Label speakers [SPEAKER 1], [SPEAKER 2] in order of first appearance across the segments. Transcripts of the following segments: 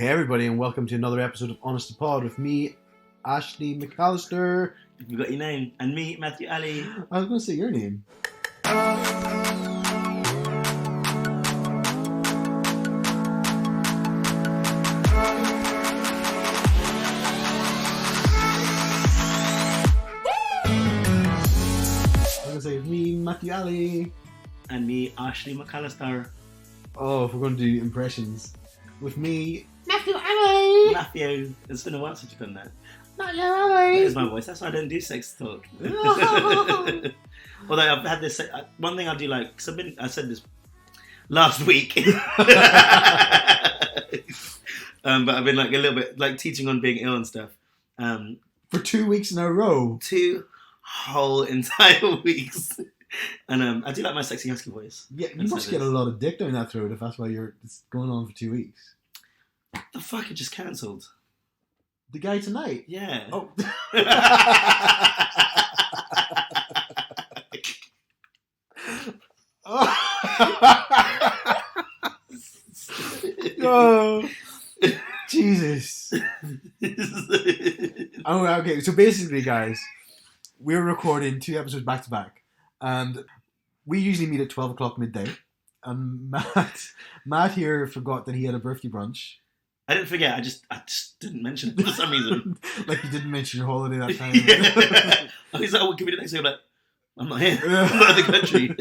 [SPEAKER 1] Hey everybody, and welcome to another episode of Honest to Pod with me, Ashley McAllister.
[SPEAKER 2] You got your name, and me, Matthew Ali.
[SPEAKER 1] I was going to say your name. I was going to say me, Matthew Ali.
[SPEAKER 2] And me, Ashley McAllister.
[SPEAKER 1] Oh, if we're going to do impressions. With me, Matthew Ali.
[SPEAKER 2] Matthew. It's been a while since you've done that.
[SPEAKER 1] Matthew Ali.
[SPEAKER 2] There's my voice. That's why I don't do sex talk. Although I've had this, one thing I do like, because I said this last week. But I've been like a little bit like teaching on being ill and stuff.
[SPEAKER 1] For 2 weeks in a row.
[SPEAKER 2] 2 whole entire weeks. And I do like my sexy husky voice.
[SPEAKER 1] Yeah, you must get a lot of dick down that throat if that's why it's going on for 2 weeks.
[SPEAKER 2] The fuck, it just cancelled.
[SPEAKER 1] The guy tonight?
[SPEAKER 2] Yeah.
[SPEAKER 1] Oh. Oh, Jesus. Oh, okay, so basically, guys, we're recording 2 episodes back to back, and we usually meet at 12 o'clock midday. And Matt here forgot that he had a birthday brunch.
[SPEAKER 2] I didn't forget. I just didn't mention it for some reason.
[SPEAKER 1] Like you didn't mention your holiday that time.
[SPEAKER 2] Yeah. He's like, "Oh, can we do next week?" I'm like, "I'm not here. I'm not in the country."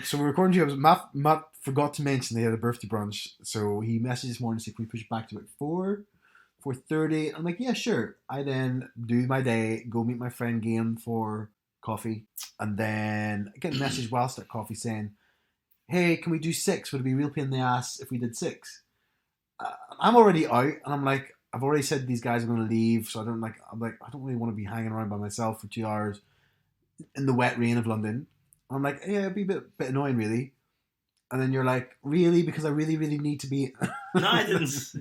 [SPEAKER 1] So we're recording 2 episodes. Matt forgot to mention they had a birthday brunch, so he messaged this morning to say, "Can we push it back to 4:30?" I'm like, "Yeah, sure." I then do my day, go meet my friend Game for coffee, and then I get a message whilst at coffee saying, "Hey, can we do 6? Would it be a real pain in the ass if we did 6?" I'm already out, and I'm like, I've already said these guys are going to leave, so I don't really want to be hanging around by myself for 2 hours in the wet rain of London. I'm like, yeah, it'd be a bit annoying, really. And then you're like, really? Because I really, really need to be.
[SPEAKER 2] No, I didn't.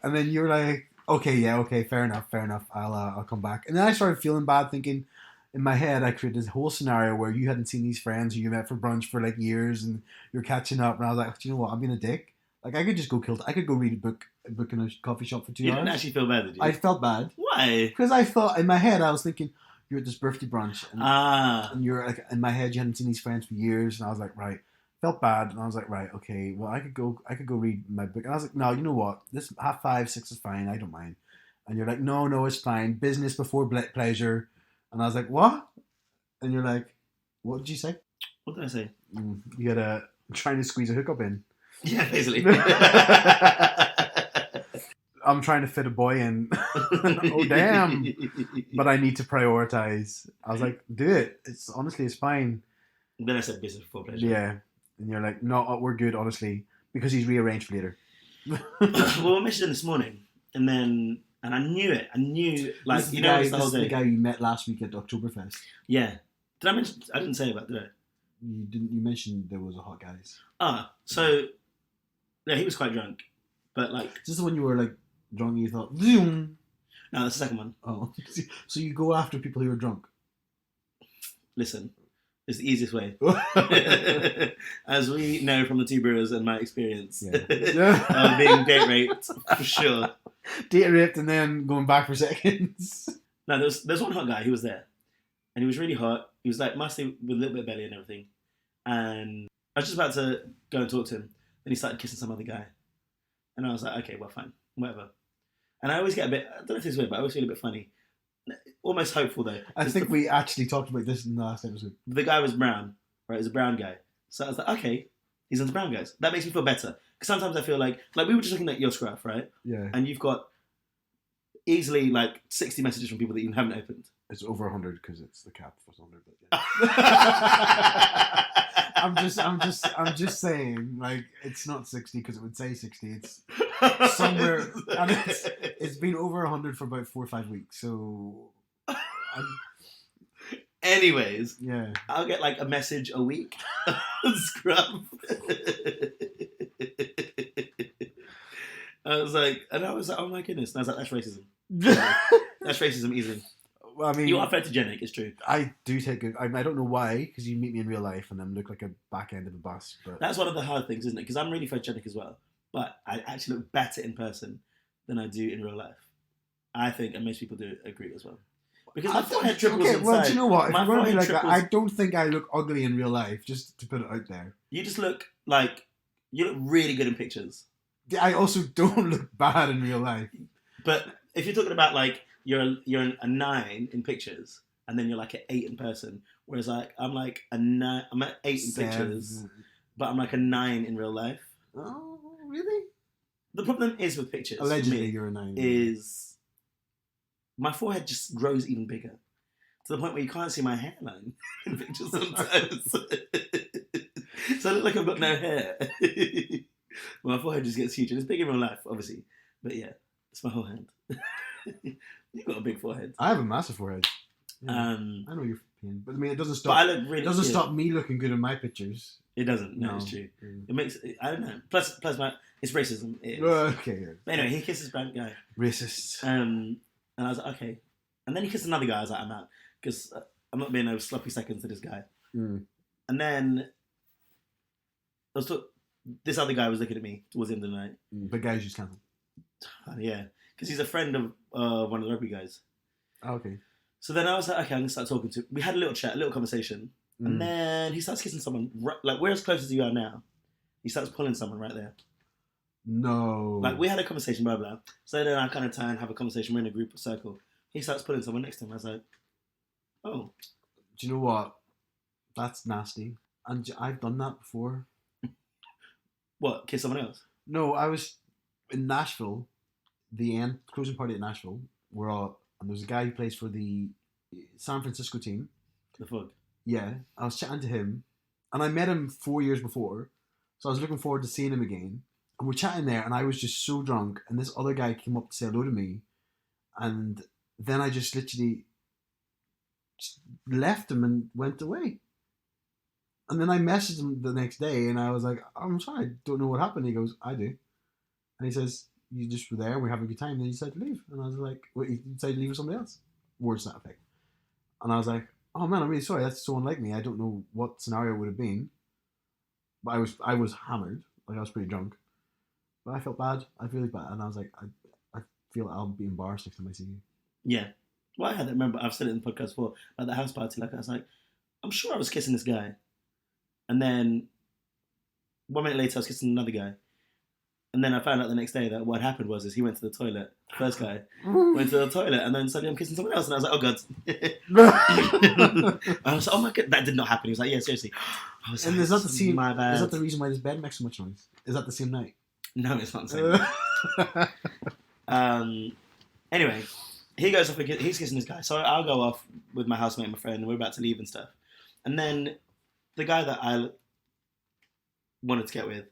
[SPEAKER 1] And then you're like, okay, fair enough. I'll come back. And then I started feeling bad, thinking in my head, I created this whole scenario where you hadn't seen these friends who you met for brunch for like years, and you're catching up. And I was like, do you know what? I'm being a dick. Like, I could just go I could go read a book in a coffee shop for 2 hours.
[SPEAKER 2] You didn't actually feel bad, did you?
[SPEAKER 1] I felt bad.
[SPEAKER 2] Why?
[SPEAKER 1] Because I thought, in my head, I was thinking, you're at this birthday brunch. And you're like, in my head, you hadn't seen these friends for years. And I was like, right. Felt bad. And I was like, right, okay, well, I could go read my book. And I was like, no, you know what? This 5:30, 6 is fine. I don't mind. And you're like, no, it's fine. Business before pleasure. And I was like, what? And you're like, what did you say?
[SPEAKER 2] What did I say?
[SPEAKER 1] You had trying to squeeze a hookup in.
[SPEAKER 2] Yeah, basically.
[SPEAKER 1] I'm trying to fit a boy in. Oh, damn. But I need to prioritize. I was like, do it. It's fine.
[SPEAKER 2] And then I said business before pleasure.
[SPEAKER 1] Yeah. And you're like, no, we're good, honestly. Because he's rearranged for later.
[SPEAKER 2] Well, I messaged him this morning. And I knew it. I knew, like,
[SPEAKER 1] this
[SPEAKER 2] you know, it's the whole
[SPEAKER 1] This is
[SPEAKER 2] day.
[SPEAKER 1] the guy you met last week at Oktoberfest.
[SPEAKER 2] Yeah. Did I mention? I didn't say about, did I?
[SPEAKER 1] You didn't. You mentioned there was a hot guys.
[SPEAKER 2] So yeah, he was quite drunk, but like,
[SPEAKER 1] Is this the one you were like drunk and you thought, zoom?
[SPEAKER 2] No, that's the second one.
[SPEAKER 1] Oh, so you go after people who are drunk?
[SPEAKER 2] Listen, it's the easiest way, as we know from the 2 brewers and my experience.
[SPEAKER 1] Yeah.
[SPEAKER 2] Being date raped for sure.
[SPEAKER 1] Date raped and then going back for seconds.
[SPEAKER 2] No, there's one hot guy. He was there, and he was really hot. He was like musty with a little bit of belly and everything. And I was just about to go and talk to him. Then he started kissing some other guy. And I was like, okay, well, fine. Whatever. And I always get a bit, I don't know if it's weird, but I always feel a bit funny. Almost hopeful, though.
[SPEAKER 1] I think we actually talked about this in the last episode.
[SPEAKER 2] The guy was brown, right? He was a brown guy. So I was like, okay, he's into brown guys. That makes me feel better. Because sometimes I feel like we were just looking at your Scruff, right?
[SPEAKER 1] Yeah.
[SPEAKER 2] And you've got easily like 60 messages from people that you haven't opened.
[SPEAKER 1] It's over 100 because it's the cap for 100. But yeah. I'm just saying, like, it's not 60 because it would say 60. It's somewhere, and it's been over 100 for about 4 or 5 weeks. So,
[SPEAKER 2] anyways,
[SPEAKER 1] yeah,
[SPEAKER 2] I'll get like a message a week on Scruff. I was like, oh my goodness. And I was like, that's racism. That's racism easily.
[SPEAKER 1] Well, I mean,
[SPEAKER 2] you are photogenic, it's true.
[SPEAKER 1] I do take it. I don't know why, because you meet me in real life and I look like a back end of a bus. But
[SPEAKER 2] that's one of the hard things, isn't it? Because I'm really photogenic as well. but I actually look better in person than I do in real life. I think, and most people do agree as well. Because my forehead triples inside.
[SPEAKER 1] Well, do you know what? If
[SPEAKER 2] My
[SPEAKER 1] you're going to be like
[SPEAKER 2] forehead
[SPEAKER 1] that, I don't think I look ugly in real life, just to put it out there.
[SPEAKER 2] You just look like, you look really good in pictures.
[SPEAKER 1] I also don't look bad in real life.
[SPEAKER 2] But if you're talking about like, you're a 9 in pictures, and then you're like an 8 in person, whereas like, I'm like a 9, I'm at 8 in pictures, but I'm like a 9 in real life.
[SPEAKER 1] Oh, really?
[SPEAKER 2] The problem is with pictures,
[SPEAKER 1] allegedly you're a 9.
[SPEAKER 2] Is my forehead just grows even bigger to the point where you can't see my hairline in pictures sometimes. So I look like I've got no hair. My forehead just gets huge, and it's big in real life, obviously. But yeah, it's my whole hand. You've got a big forehead.
[SPEAKER 1] I have a massive forehead. Yeah. I know you're pain, but I mean, it doesn't stop.
[SPEAKER 2] But I look really.
[SPEAKER 1] It doesn't stop me looking good in my pictures.
[SPEAKER 2] It doesn't. No, it's true. It makes. I don't know. Plus, it's racism. It is.
[SPEAKER 1] Okay.
[SPEAKER 2] But anyway, he kisses brown guy.
[SPEAKER 1] Racist.
[SPEAKER 2] And I was like, okay. And then he kissed another guy. I was like, I'm out, because I'm not being no sloppy seconds to this guy.
[SPEAKER 1] Mm.
[SPEAKER 2] And then this other guy was looking at me towards the end of the night.
[SPEAKER 1] But guys just cancelled.
[SPEAKER 2] Yeah, because he's a friend of one of the rugby guys.
[SPEAKER 1] Oh, okay.
[SPEAKER 2] So then I was like, okay, I'm gonna start talking to him. We had a little chat, a little conversation, and then he starts kissing someone. Like, we're as close as you are now. He starts pulling someone right there.
[SPEAKER 1] No.
[SPEAKER 2] Like, we had a conversation, blah blah. So then I kind of try and have a conversation. We're in a group or circle. He starts pulling someone next to him. I was like, oh.
[SPEAKER 1] Do you know what? That's nasty. And I've done that before.
[SPEAKER 2] What? Kiss someone else?
[SPEAKER 1] No, I was in Nashville. The closing party at Nashville. And there's a guy who plays for the San Francisco team.
[SPEAKER 2] The fuck?
[SPEAKER 1] Yeah. I was chatting to him. And I met him 4 years before. So I was looking forward to seeing him again. And we're chatting there, and I was just so drunk. And this other guy came up to say hello to me. And then I just literally just left him and went away. And then I messaged him the next day, and I was like, I'm sorry, I don't know what happened. He goes, I do. And he says, you just were there, and we're having a good time, and then you decided to leave. And I was like, wait, you decided to leave with somebody else? Words to that effect. And I was like, oh man, I'm really sorry, that's so unlike me. I don't know what scenario it would have been. But I was hammered, like I was pretty drunk. But I felt bad, I felt really bad, and I was like, I feel I'll be embarrassed next time I see you.
[SPEAKER 2] Yeah. Well, I had that, remember, I've said it in the podcast before, at the house party, like I was like, I'm sure I was kissing this guy. And then 1 minute later, I was kissing another guy. And then I found out the next day that what happened was he went to the toilet. First guy went to the toilet, and then suddenly I'm kissing someone else, and I was like, oh god. I was like, oh my god, that did not happen. He was like, yeah, seriously. I was
[SPEAKER 1] and
[SPEAKER 2] like,
[SPEAKER 1] is that the same?
[SPEAKER 2] My bad.
[SPEAKER 1] Is that the reason why this bed makes so much noise? Is that the same night?
[SPEAKER 2] No, it's not the same. Anyway, he goes off. He's kissing this guy, so I'll go off with my housemate and my friend, and we're about to leave and stuff. And then the guy that I wanted to get with,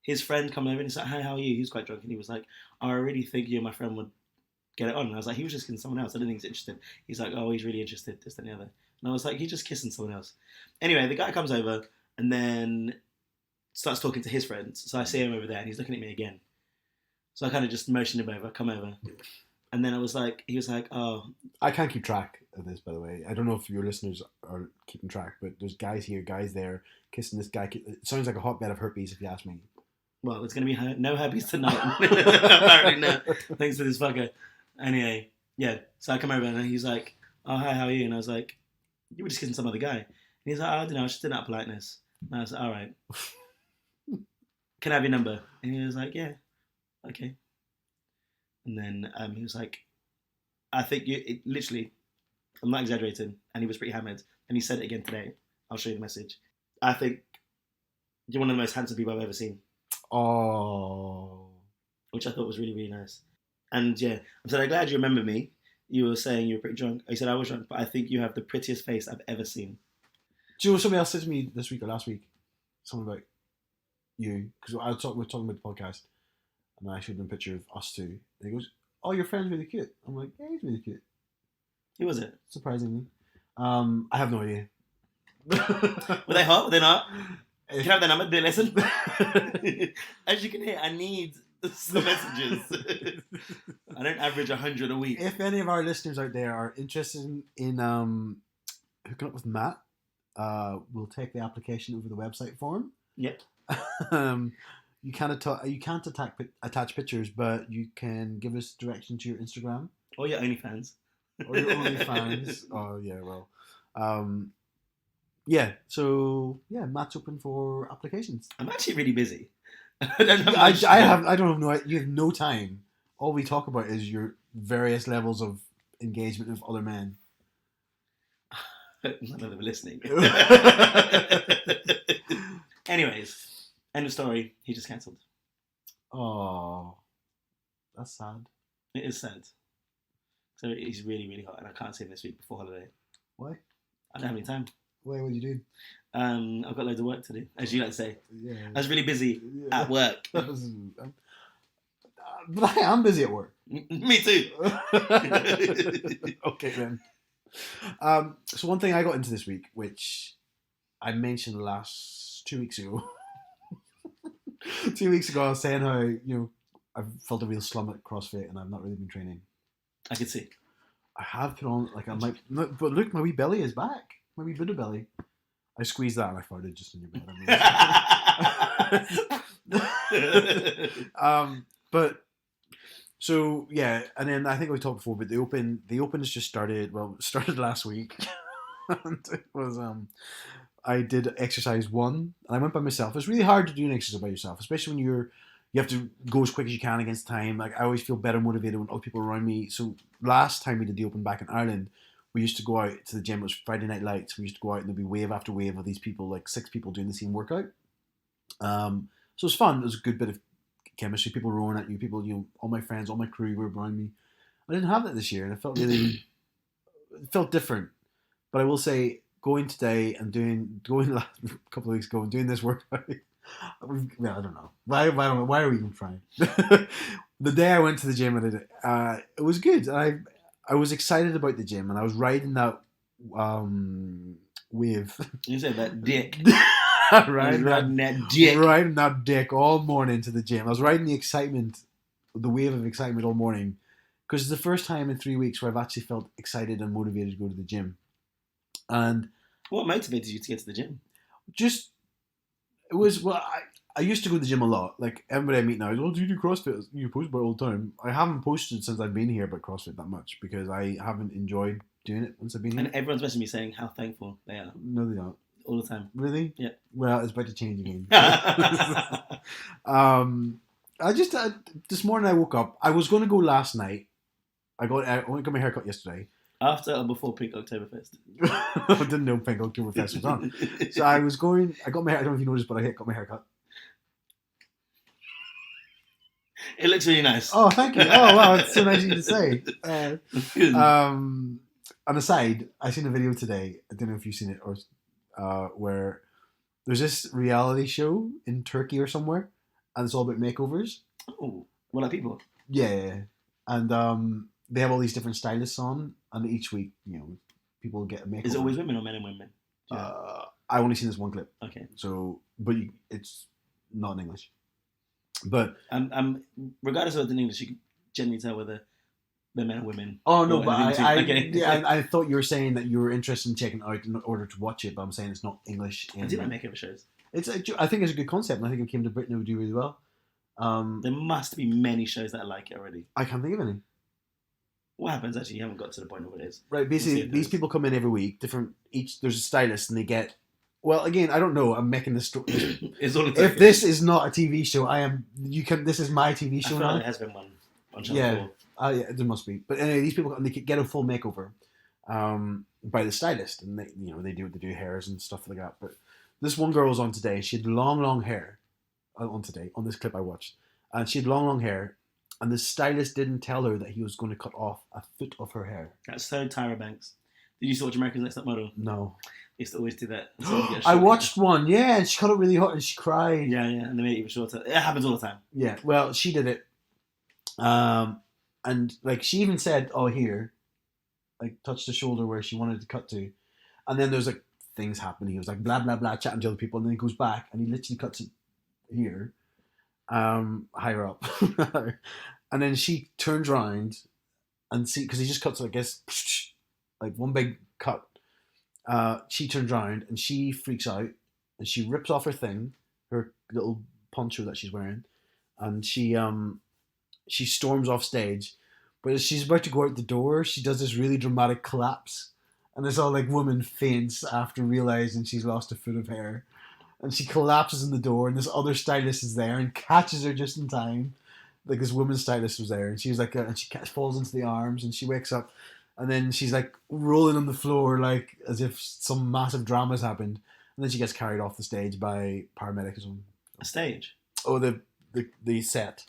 [SPEAKER 2] his friend come over and he's like, "Hey, how are you?" He was quite drunk, and he was like, "Oh, I really think you and my friend would get it on." And I was like, "He was just kissing someone else. I didn't think he's interested." He's like, "Oh, he's really interested, this and the other." And I was like, "He's just kissing someone else." Anyway, the guy comes over and then starts talking to his friends. So I see him over there, and he's looking at me again. So I kind of just motioned him over, come over. And then he was like, "Oh."
[SPEAKER 1] I can't keep track of this, by the way. I don't know if your listeners are keeping track, but there's guys here, guys there, kissing this guy. It sounds like a hotbed of herpes, if you ask me.
[SPEAKER 2] Well, it's going to be no herpes tonight. Apparently, no. Thanks for this fucker. Anyway, yeah. So I come over, and he's like, "Oh, hi, how are you?" And I was like, "You were just kissing some other guy." And he's like, "Oh, I don't know, I was just doing that politeness." And I was like, "All right. Can I have your number?" And he was like, "Yeah, okay." And then he was like, "I think literally, I'm not exaggerating," and he was pretty hammered. And he said it again today. I'll show you the message. "I think you're one of the most handsome people I've ever seen."
[SPEAKER 1] Oh.
[SPEAKER 2] Which I thought was really, really nice. And yeah, I said, "I'm glad you remember me. You were saying you were pretty drunk." He said, "I was drunk, but I think you have the prettiest face I've ever seen."
[SPEAKER 1] Do you know somebody else said to me this week or last week? Something about you. Because we're talking about the podcast. And I showed him a picture of us two. And he goes, "Oh, your friend's really cute." I'm like, "Yeah, he's really cute."
[SPEAKER 2] Who was it?
[SPEAKER 1] Surprisingly. I have no idea.
[SPEAKER 2] Were they hot? Were they not? Can I have their number? Do they listen? As you can hear, I need some messages. I don't average 100 a week.
[SPEAKER 1] If any of our listeners out there are interested in hooking up with Matt, we'll take the application over the website form.
[SPEAKER 2] Yep.
[SPEAKER 1] You can't attach pictures, but you can give us direction to your Instagram
[SPEAKER 2] Or your OnlyFans.
[SPEAKER 1] or your OnlyFans. Oh yeah, well, um, yeah. So yeah, Matt's open for applications.
[SPEAKER 2] I'm actually really busy. I don't have
[SPEAKER 1] I,
[SPEAKER 2] much
[SPEAKER 1] I
[SPEAKER 2] to do.
[SPEAKER 1] have I don't know. You have no time. All we talk about is your various levels of engagement with other men.
[SPEAKER 2] None of them are listening. Anyways, end of story. He just cancelled.
[SPEAKER 1] Oh, that's sad.
[SPEAKER 2] It is sad. So he's really, really hot, and I can't see him this week before holiday.
[SPEAKER 1] Why?
[SPEAKER 2] I don't have any time.
[SPEAKER 1] Why? What do you do?
[SPEAKER 2] I've got loads of work to do, as you like to say.
[SPEAKER 1] Yeah.
[SPEAKER 2] I was really busy at work.
[SPEAKER 1] But I am busy at work.
[SPEAKER 2] Me too.
[SPEAKER 1] Okay then. So one thing I got into this week, which I mentioned last 2 weeks ago. 2 weeks ago, I was saying how I felt a real slum at CrossFit, and I've not really been training.
[SPEAKER 2] I can see.
[SPEAKER 1] I have put on but look, my wee belly is back. My wee Buddha belly. I squeezed that and I farted just in your bed. But so yeah, and then I think we talked before, but the open has just started. Well, it started last week. And it was I did exercise 1, and I went by myself. It's really hard to do an exercise by yourself, especially when you have to go as quick as you can against time. Like I always feel better motivated when other people are around me. So last time we did the open back in Ireland, we used to go out to the gym. It was Friday night lights. We used to go out and there'd be wave after wave of these people, like 6 people doing the same workout. So it was fun. It was a good bit of chemistry. People roaring at you. People, all my friends, all my crew were around me. I didn't have that this year, and it felt it felt different. But I will say, going today and going last couple of weeks ago and doing this workout. I don't know. Why are we even trying? The day I went to the gym and I did it, it was good. I was excited about the gym, and I was riding that wave.
[SPEAKER 2] You said that dick.
[SPEAKER 1] riding that dick all morning to the gym. I was riding the wave of excitement all morning, because it's the first time in 3 weeks where I've actually felt excited and motivated to go to the gym. And
[SPEAKER 2] what motivated you to get to the gym?
[SPEAKER 1] Just I used to go to the gym a lot. Like everybody I meet now is, do you do CrossFit? You post about it all the time. I haven't posted since I've been here about CrossFit that much, because I haven't enjoyed doing it once I've been here.
[SPEAKER 2] And everyone's messaging me saying how thankful they are.
[SPEAKER 1] No, they don't.
[SPEAKER 2] All the time.
[SPEAKER 1] Really?
[SPEAKER 2] Yeah.
[SPEAKER 1] Well, it's about to change again. This morning I woke up. I was going to go last night. I only got my hair cut yesterday.
[SPEAKER 2] After or before Pink Oktoberfest?
[SPEAKER 1] I didn't know Pink Oktoberfest was on. So I got my hair, I don't know if you noticed, but I got my hair cut.
[SPEAKER 2] It looks really nice.
[SPEAKER 1] Oh, thank you. Oh, wow, it's so nice of you to say. On the side, I seen a video today. I don't know if you've seen it, or where there's this reality show in Turkey or somewhere, and it's all about makeovers.
[SPEAKER 2] Oh, what are people?
[SPEAKER 1] Yeah. And they have all these different stylists on, and each week, people get a makeover.
[SPEAKER 2] Is it always women or men and women?
[SPEAKER 1] I only seen this one clip.
[SPEAKER 2] Okay.
[SPEAKER 1] So, but it's not in English. But
[SPEAKER 2] regardless of it in English, you can generally tell whether they're men or women.
[SPEAKER 1] Oh no, but I thought you were saying that you were interested in checking it out in order to watch it. But I'm saying it's not English.
[SPEAKER 2] I do like makeover shows.
[SPEAKER 1] I think it's a good concept, and I think if it came to Britain, it would do really well.
[SPEAKER 2] There must be many shows that are like it already.
[SPEAKER 1] I can't think of any.
[SPEAKER 2] What happens actually? You haven't got to the point of what it is.
[SPEAKER 1] Right, basically, these people come in every week. There's a stylist, and they get. Well, again, I don't know. I'm making this story. If this is not a TV show, This is my TV show now.
[SPEAKER 2] There has been one on Channel 4.
[SPEAKER 1] Yeah, there must be. But anyway, these people they get a full makeover by the stylist, and they do hairs and stuff like that. But this one girl was on today. She had long hair on this clip I watched, and she had long hair, and the stylist didn't tell her that he was going to cut off a foot of her hair.
[SPEAKER 2] That's so Tyra Banks. Did you see watch America's Next Top Model?
[SPEAKER 1] No.
[SPEAKER 2] They used to always do that.
[SPEAKER 1] I watched one, yeah, and she cut it really hot and she cried.
[SPEAKER 2] Yeah, and they made it even shorter. It happens all the time.
[SPEAKER 1] Yeah, well, she did it. And like she even said, "Oh, here," like touched the shoulder where she wanted to cut to, and then there's like things happening. He was like blah blah blah, chatting to other people, and then he goes back and he literally cuts it here, higher up, and then she turns around and because he just cuts, I guess, like one big cut. She turns around and she freaks out and she rips off her thing, her little poncho that she's wearing, and she storms off stage, but as she's about to go out the door, she does this really dramatic collapse, and it's all like woman faints after realizing she's lost a foot of hair, and she collapses in the door, and this other stylist is there and catches her just in time. Like this woman stylist was there, and she was like, and she falls into the arms, and she wakes up, and then she's like rolling on the floor, like as if some massive drama has happened, and then she gets carried off the stage by paramedics or something.
[SPEAKER 2] A stage?
[SPEAKER 1] Oh, the set.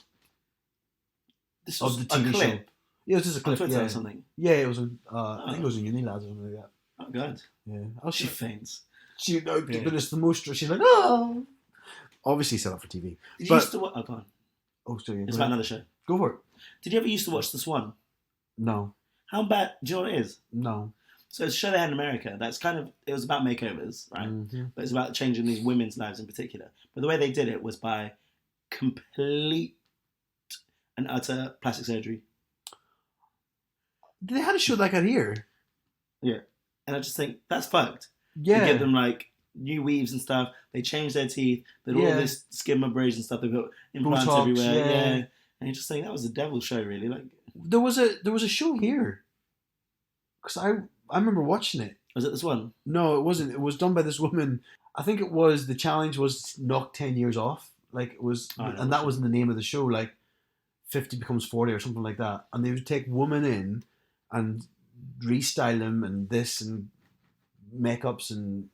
[SPEAKER 2] This
[SPEAKER 1] of
[SPEAKER 2] was
[SPEAKER 1] the TV
[SPEAKER 2] a
[SPEAKER 1] show.
[SPEAKER 2] clip?
[SPEAKER 1] Yeah, it was just a clip.
[SPEAKER 2] On Twitter
[SPEAKER 1] Yeah,
[SPEAKER 2] or something?
[SPEAKER 1] yeah, it was. I think it was in Uni Lads or something like that.
[SPEAKER 2] Oh, God.
[SPEAKER 1] Yeah. Oh,
[SPEAKER 2] She faints.
[SPEAKER 1] She, no,
[SPEAKER 2] Yeah.
[SPEAKER 1] but it's the most. She's like, oh. Obviously set up for TV.
[SPEAKER 2] Did you
[SPEAKER 1] But-
[SPEAKER 2] used to watch... Oh, go on.
[SPEAKER 1] Oh, sorry.
[SPEAKER 2] It's
[SPEAKER 1] Go
[SPEAKER 2] about
[SPEAKER 1] ahead.
[SPEAKER 2] another show.
[SPEAKER 1] Go for it.
[SPEAKER 2] Did you ever used to watch The Swan?
[SPEAKER 1] No,
[SPEAKER 2] How bad... Do you know what it is?
[SPEAKER 1] no.
[SPEAKER 2] So it's a show they had in America that's kind of... It was about makeovers, right?
[SPEAKER 1] Mhm.
[SPEAKER 2] But it's about changing these women's lives in particular. But the way they did it was by complete and utter plastic surgery.
[SPEAKER 1] They had a show like that here.
[SPEAKER 2] And I just think, that's fucked.
[SPEAKER 1] Yeah.
[SPEAKER 2] You get them, like, new weaves and stuff. They change their teeth. They do all
[SPEAKER 1] Yeah.
[SPEAKER 2] this skin abrasion stuff. They've got implants
[SPEAKER 1] Botox,
[SPEAKER 2] everywhere.
[SPEAKER 1] yeah.
[SPEAKER 2] Yeah. And you just think, that was a devil show, really. Like,
[SPEAKER 1] There was a show here. Because I remember watching it.
[SPEAKER 2] was it this one?
[SPEAKER 1] No, it wasn't. It was done by this woman. I think it was, the challenge was knock 10 years off. Like it was,
[SPEAKER 2] Oh, I know
[SPEAKER 1] and that
[SPEAKER 2] what
[SPEAKER 1] was in the name of the show, like 50 becomes 40 or something like that. And they would take women in and restyle them and this and makeups and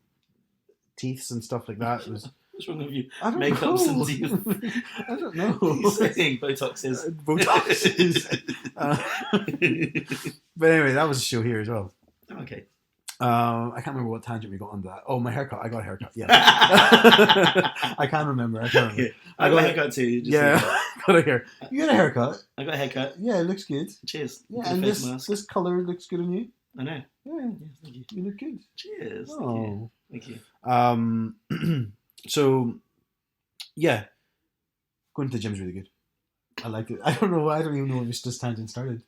[SPEAKER 1] teeths and stuff like that. It was,
[SPEAKER 2] What's wrong with you?
[SPEAKER 1] I don't
[SPEAKER 2] Makeups
[SPEAKER 1] know.
[SPEAKER 2] and teeth.
[SPEAKER 1] I don't know.
[SPEAKER 2] He's saying Botox is.
[SPEAKER 1] Botox is. But anyway, that was a show here as well.
[SPEAKER 2] Okay.
[SPEAKER 1] I can't remember what tangent we got on that. Oh, my haircut. I got a haircut. Yeah. I can't remember. I can't remember.
[SPEAKER 2] I got a haircut too. Just
[SPEAKER 1] Yeah,
[SPEAKER 2] so
[SPEAKER 1] got a hair. You got a haircut.
[SPEAKER 2] I got a haircut.
[SPEAKER 1] Yeah, it looks good.
[SPEAKER 2] Cheers.
[SPEAKER 1] Yeah,
[SPEAKER 2] Good
[SPEAKER 1] and
[SPEAKER 2] face
[SPEAKER 1] this
[SPEAKER 2] mask.
[SPEAKER 1] color looks good on you.
[SPEAKER 2] I know.
[SPEAKER 1] Yeah,
[SPEAKER 2] Yeah, thank you.
[SPEAKER 1] you look good.
[SPEAKER 2] Cheers.
[SPEAKER 1] Oh.
[SPEAKER 2] Thank you.
[SPEAKER 1] So, yeah, going to the gym's really good. I liked it. I don't know. I don't even know if this tangent started.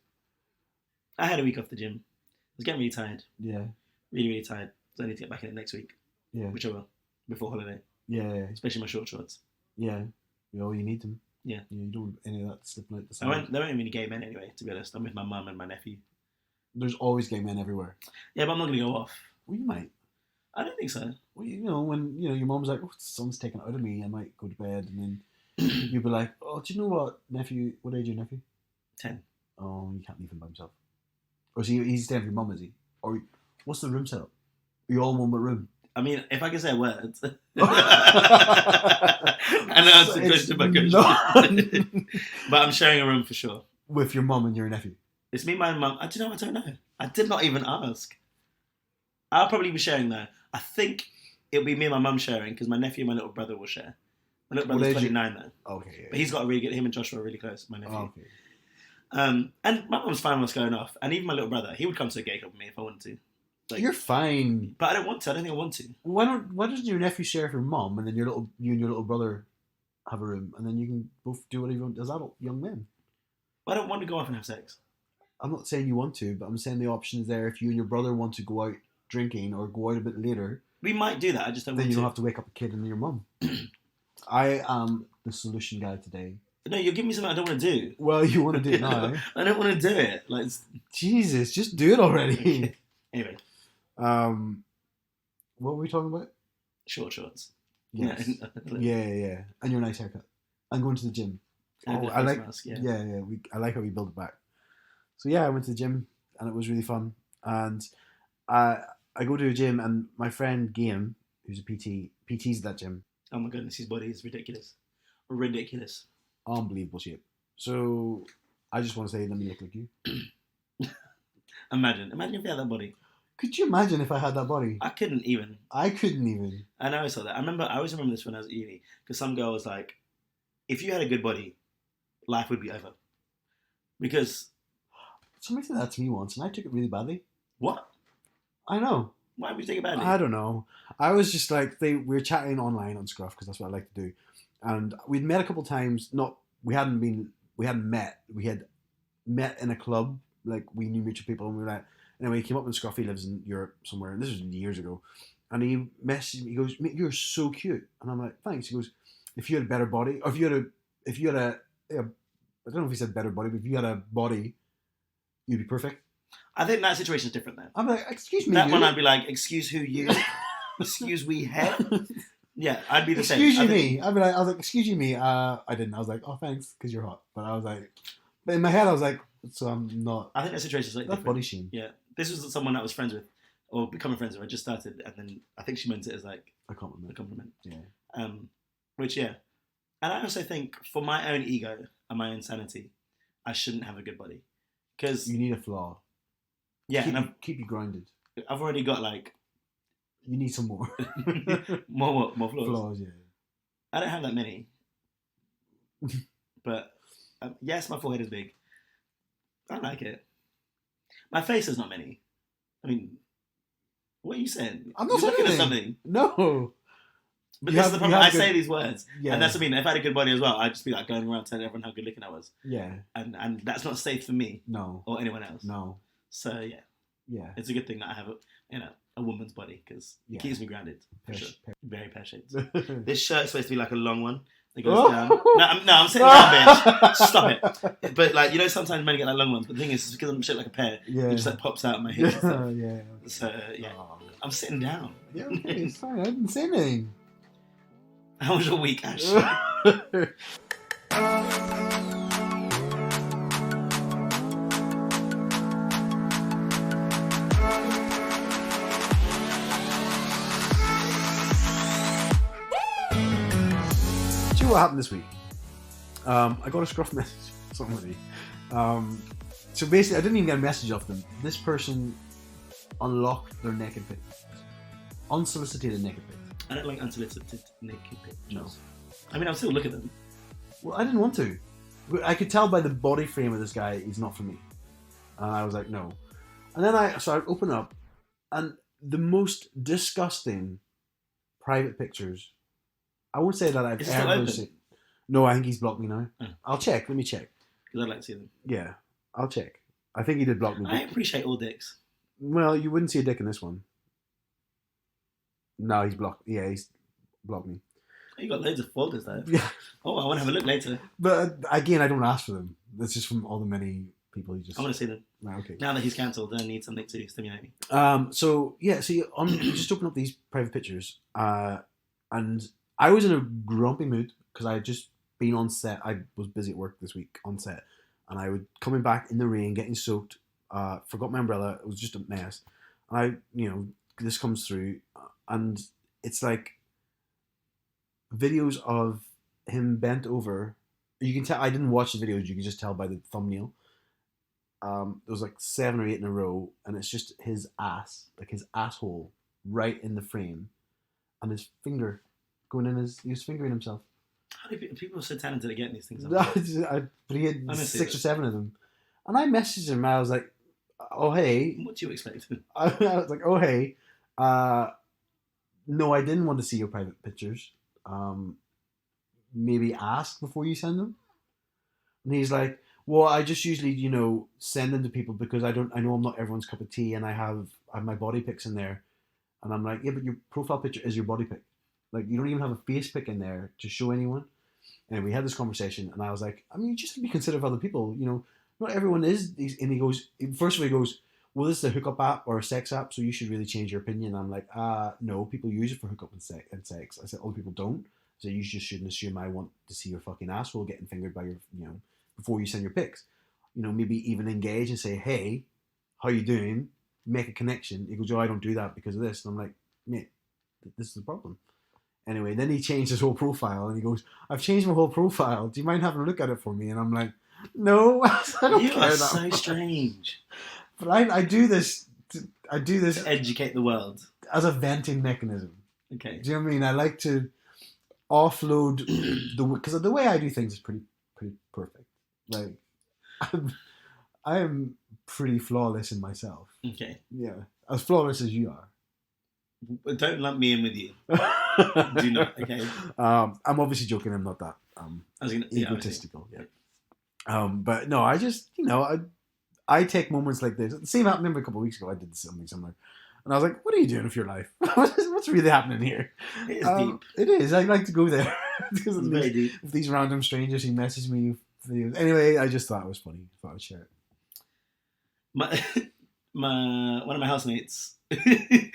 [SPEAKER 2] I had a week off the gym. I was getting really tired.
[SPEAKER 1] Yeah,
[SPEAKER 2] Really, really tired. So I need to get back in it next week,
[SPEAKER 1] yeah,
[SPEAKER 2] which I will, before holiday.
[SPEAKER 1] yeah,
[SPEAKER 2] Especially my short shorts.
[SPEAKER 1] yeah. Oh, you need them.
[SPEAKER 2] Yeah.
[SPEAKER 1] You don't want any of that slipping out the
[SPEAKER 2] There
[SPEAKER 1] side.
[SPEAKER 2] weren't many gay men anyway, to be honest. I'm with my mum and my nephew.
[SPEAKER 1] There's always gay men everywhere.
[SPEAKER 2] Yeah, but I'm not going to go off.
[SPEAKER 1] Well, you might.
[SPEAKER 2] I don't think so.
[SPEAKER 1] Well, you know, when your mom's like, "Oh, the sun's taken out of me," I might go to bed, and then you'll be like, "Oh, do you know what, nephew? What age is your nephew?"
[SPEAKER 2] 10.
[SPEAKER 1] Oh, you can't leave him by himself. Or is he's staying with your mum, is he? Or what's the room setup? Are you all in one room?
[SPEAKER 2] I mean, if I can say words. And that's the question by question. But I'm sharing a room for sure.
[SPEAKER 1] With your mum and your nephew.
[SPEAKER 2] It's me, my mum. I don't know. I did not even ask. I'll probably be sharing though. I think it'll be me and my mum sharing because my nephew and my little brother will share. My little brother's
[SPEAKER 1] age
[SPEAKER 2] 29 though.
[SPEAKER 1] Okay. Yeah.
[SPEAKER 2] But he's got a really good, him and Joshua are really close, my nephew.
[SPEAKER 1] Oh, okay.
[SPEAKER 2] And my mum's fine with what's going off. And even my little brother, he would come to a gay club with me if I wanted to. Like,
[SPEAKER 1] You're fine.
[SPEAKER 2] but I don't want to. I don't think I want to.
[SPEAKER 1] Why doesn't your nephew share with your mum, and then you and your little brother have a room, and then you can both do whatever you want as adult young men?
[SPEAKER 2] I don't want to go off and have sex.
[SPEAKER 1] I'm not saying you want to, but I'm saying the option is there if you and your brother want to go out drinking or go out a bit later.
[SPEAKER 2] We might do that. I just don't
[SPEAKER 1] Then
[SPEAKER 2] want
[SPEAKER 1] you
[SPEAKER 2] to.
[SPEAKER 1] don't have to wake up a kid and your mum. I am the solution guy today.
[SPEAKER 2] No, you're giving me something I don't want to do.
[SPEAKER 1] Well, you want to do it now.
[SPEAKER 2] I don't want to do it. Like,
[SPEAKER 1] Jesus, just do it already.
[SPEAKER 2] Anyway,
[SPEAKER 1] What were we talking about?
[SPEAKER 2] short shorts.
[SPEAKER 1] Yes. Yeah. And your nice haircut. And going to the gym.
[SPEAKER 2] And a
[SPEAKER 1] Oh,
[SPEAKER 2] good
[SPEAKER 1] I
[SPEAKER 2] face
[SPEAKER 1] like.
[SPEAKER 2] mask,
[SPEAKER 1] Yeah. I like how we build it back. So yeah, I went to the gym and it was really fun. And I go to a gym and my friend Guillaume, who's a PT's at that gym.
[SPEAKER 2] Oh my goodness, his body is ridiculous. Ridiculous.
[SPEAKER 1] Unbelievable shape. So I just want to say, let me look like you.
[SPEAKER 2] Imagine if you had that body.
[SPEAKER 1] Could you imagine if I had that body?
[SPEAKER 2] I couldn't even.
[SPEAKER 1] I couldn't even.
[SPEAKER 2] And I always thought that. I always remember this when I was at uni. Because some girl was like, if you had a good body, life would be over. Because...
[SPEAKER 1] Somebody said that to me once and I took it really badly.
[SPEAKER 2] What?
[SPEAKER 1] I know.
[SPEAKER 2] Why would you take it badly?
[SPEAKER 1] I don't know. I was just like, we were chatting online on Scruff because that's what I like to do. And we'd met a couple of times. We hadn't met. We had met in a club. Like, we knew mutual people and we were like, anyway, he came up in Scruff. He lives in Europe somewhere. And this was years ago. And he messaged me. He goes, "Mate, you're so cute." And I'm like, "Thanks." He goes, if you had a better body, or if you had a I don't know if he said better body, but if you had a body, you'd be perfect.
[SPEAKER 2] I think that situation's different then.
[SPEAKER 1] I'm like, excuse me.
[SPEAKER 2] That one I'd be like, excuse who you? Excuse we head? Yeah, I'd be the same.
[SPEAKER 1] Excuse you me. I was like, excuse you me. I didn't. I was like, oh thanks, because you're hot. But I was like, but in my head I was like, so I'm not.
[SPEAKER 2] I think that situation's like
[SPEAKER 1] that's
[SPEAKER 2] different.
[SPEAKER 1] body shame.
[SPEAKER 2] Yeah, this was someone I was friends with, or becoming friends with. I just started, and then I think she meant it as like
[SPEAKER 1] a compliment.
[SPEAKER 2] Yeah. Which yeah, and I also think for my own ego and my own sanity, I shouldn't have a good body because
[SPEAKER 1] you need a flaw.
[SPEAKER 2] Yeah,
[SPEAKER 1] keep you grounded.
[SPEAKER 2] I've already got like.
[SPEAKER 1] You need some more.
[SPEAKER 2] More flaws.
[SPEAKER 1] Flaws, yeah.
[SPEAKER 2] I don't have that many. But yes, my forehead is big. I like it. My face has not many. I mean, what are you saying?
[SPEAKER 1] I'm not
[SPEAKER 2] You're
[SPEAKER 1] saying
[SPEAKER 2] looking at something.
[SPEAKER 1] No.
[SPEAKER 2] But this is the problem. I say these words.
[SPEAKER 1] Yeah.
[SPEAKER 2] And that's what I mean. If I had a good body as well, I'd just be like going around telling everyone how good looking I was.
[SPEAKER 1] Yeah.
[SPEAKER 2] And that's not safe for me.
[SPEAKER 1] No.
[SPEAKER 2] Or anyone else.
[SPEAKER 1] No.
[SPEAKER 2] So yeah.
[SPEAKER 1] Yeah.
[SPEAKER 2] It's a good thing that I have a woman's body because it keeps me grounded. For sure. Very pear-shaped. This shirt's supposed to be like a long one. It goes down. I'm sitting down, bitch. Stop it. But like, sometimes men get like long ones. But the thing is, because I'm shaped like a pear, it just like pops out of my hips and stuff.
[SPEAKER 1] Yeah.
[SPEAKER 2] So yeah, I'm sitting down.
[SPEAKER 1] Yeah, okay, it's fine. I didn't say anything.
[SPEAKER 2] How was your week, Ash?
[SPEAKER 1] What happened this week? I got a Scruff message from somebody. So basically, I didn't even get a message off them. This person unlocked their naked pic. Unsolicited naked pic.
[SPEAKER 2] I don't like unsolicited naked pictures.
[SPEAKER 1] No.
[SPEAKER 2] I mean, I'll still look at them.
[SPEAKER 1] Well, I didn't want to. I could tell by the body frame of this guy, he's not for me. And I was like, no. And then I open up, and the most disgusting private pictures. I won't say that I've ever seen. No, I think he's blocked me now. Oh. I'll check. Let me check.
[SPEAKER 2] Because I'd like to see them.
[SPEAKER 1] Yeah, I'll check. I think he did block me.
[SPEAKER 2] I appreciate all dicks.
[SPEAKER 1] Well, you wouldn't see a dick in this one. No, he's blocked. Yeah, he's blocked me.
[SPEAKER 2] You got loads of folders though.
[SPEAKER 1] Yeah.
[SPEAKER 2] Oh, I want to have a look later.
[SPEAKER 1] But again, I don't ask for them. That's just from all the many people you just.
[SPEAKER 2] I want to see them.
[SPEAKER 1] Okay.
[SPEAKER 2] Now that he's cancelled, I need something to stimulate me.
[SPEAKER 1] So yeah, so you just open up these private pictures, and I was in a grumpy mood because I had just been on set. I was busy at work this week on set, and I would coming back in the rain, getting soaked. Forgot my umbrella. It was just a mess. And this comes through, and it's like videos of him bent over. You can tell I didn't watch the videos. You can just tell by the thumbnail. There was like 7 or 8 in a row, and it's just his ass, like his asshole, right in the frame, and his finger going in he was fingering himself.
[SPEAKER 2] How do people are so talented at getting these things?
[SPEAKER 1] But he had 6 or 7 of them, and I messaged him. I was like, "Oh hey,
[SPEAKER 2] what do you expect?"
[SPEAKER 1] I was like, "Oh hey, no, I didn't want to see your private pictures. Maybe ask before you send them." And he's like, "Well, I just usually, send them to people because I know I'm not everyone's cup of tea, and I have my body pics in there." And I'm like, "Yeah, but your profile picture is your body pic. Like, you don't even have a face pic in there to show anyone." And we had this conversation, and I was like, "I mean, you just be considerate of other people. Not everyone is." And he goes, first of all, he goes, "Well, this is a hookup app or a sex app, so you should really change your opinion." And I'm like, no, people use it for hookup and sex. I said, other people don't. So you just shouldn't assume I want to see your fucking asshole getting fingered by your, before you send your pics. Maybe even engage and say, "Hey, how you doing?" Make a connection. He goes, "Oh, I don't do that because of this." And I'm like, "Mate, this is the problem." Anyway, then he changed his whole profile, and he goes, "I've changed my whole profile. Do you mind having a look at it for me?" And I'm like, "No, I don't
[SPEAKER 2] you
[SPEAKER 1] care
[SPEAKER 2] are
[SPEAKER 1] that
[SPEAKER 2] so
[SPEAKER 1] much."
[SPEAKER 2] strange.
[SPEAKER 1] But I do this. I do this
[SPEAKER 2] to educate the world
[SPEAKER 1] as a venting mechanism.
[SPEAKER 2] Okay.
[SPEAKER 1] Do you know what I mean? I like to offload because the way I do things is pretty perfect. Like I am pretty flawless in myself.
[SPEAKER 2] Okay.
[SPEAKER 1] Yeah, as flawless as you are.
[SPEAKER 2] Don't lump me in with you. Do not. Okay.
[SPEAKER 1] I'm obviously joking. I'm not that egotistical. Yeah. But no, I just I take moments like this. The same happened to me a couple of weeks ago. I did something similar. And I was like, what are you doing with your life? What's really happening here?
[SPEAKER 2] It is deep.
[SPEAKER 1] It is. I'd like to go there. Because
[SPEAKER 2] It's very deep.
[SPEAKER 1] these random strangers who message me videos. Anyway, I just thought it was funny. I thought I'd share it.
[SPEAKER 2] One of my housemates, he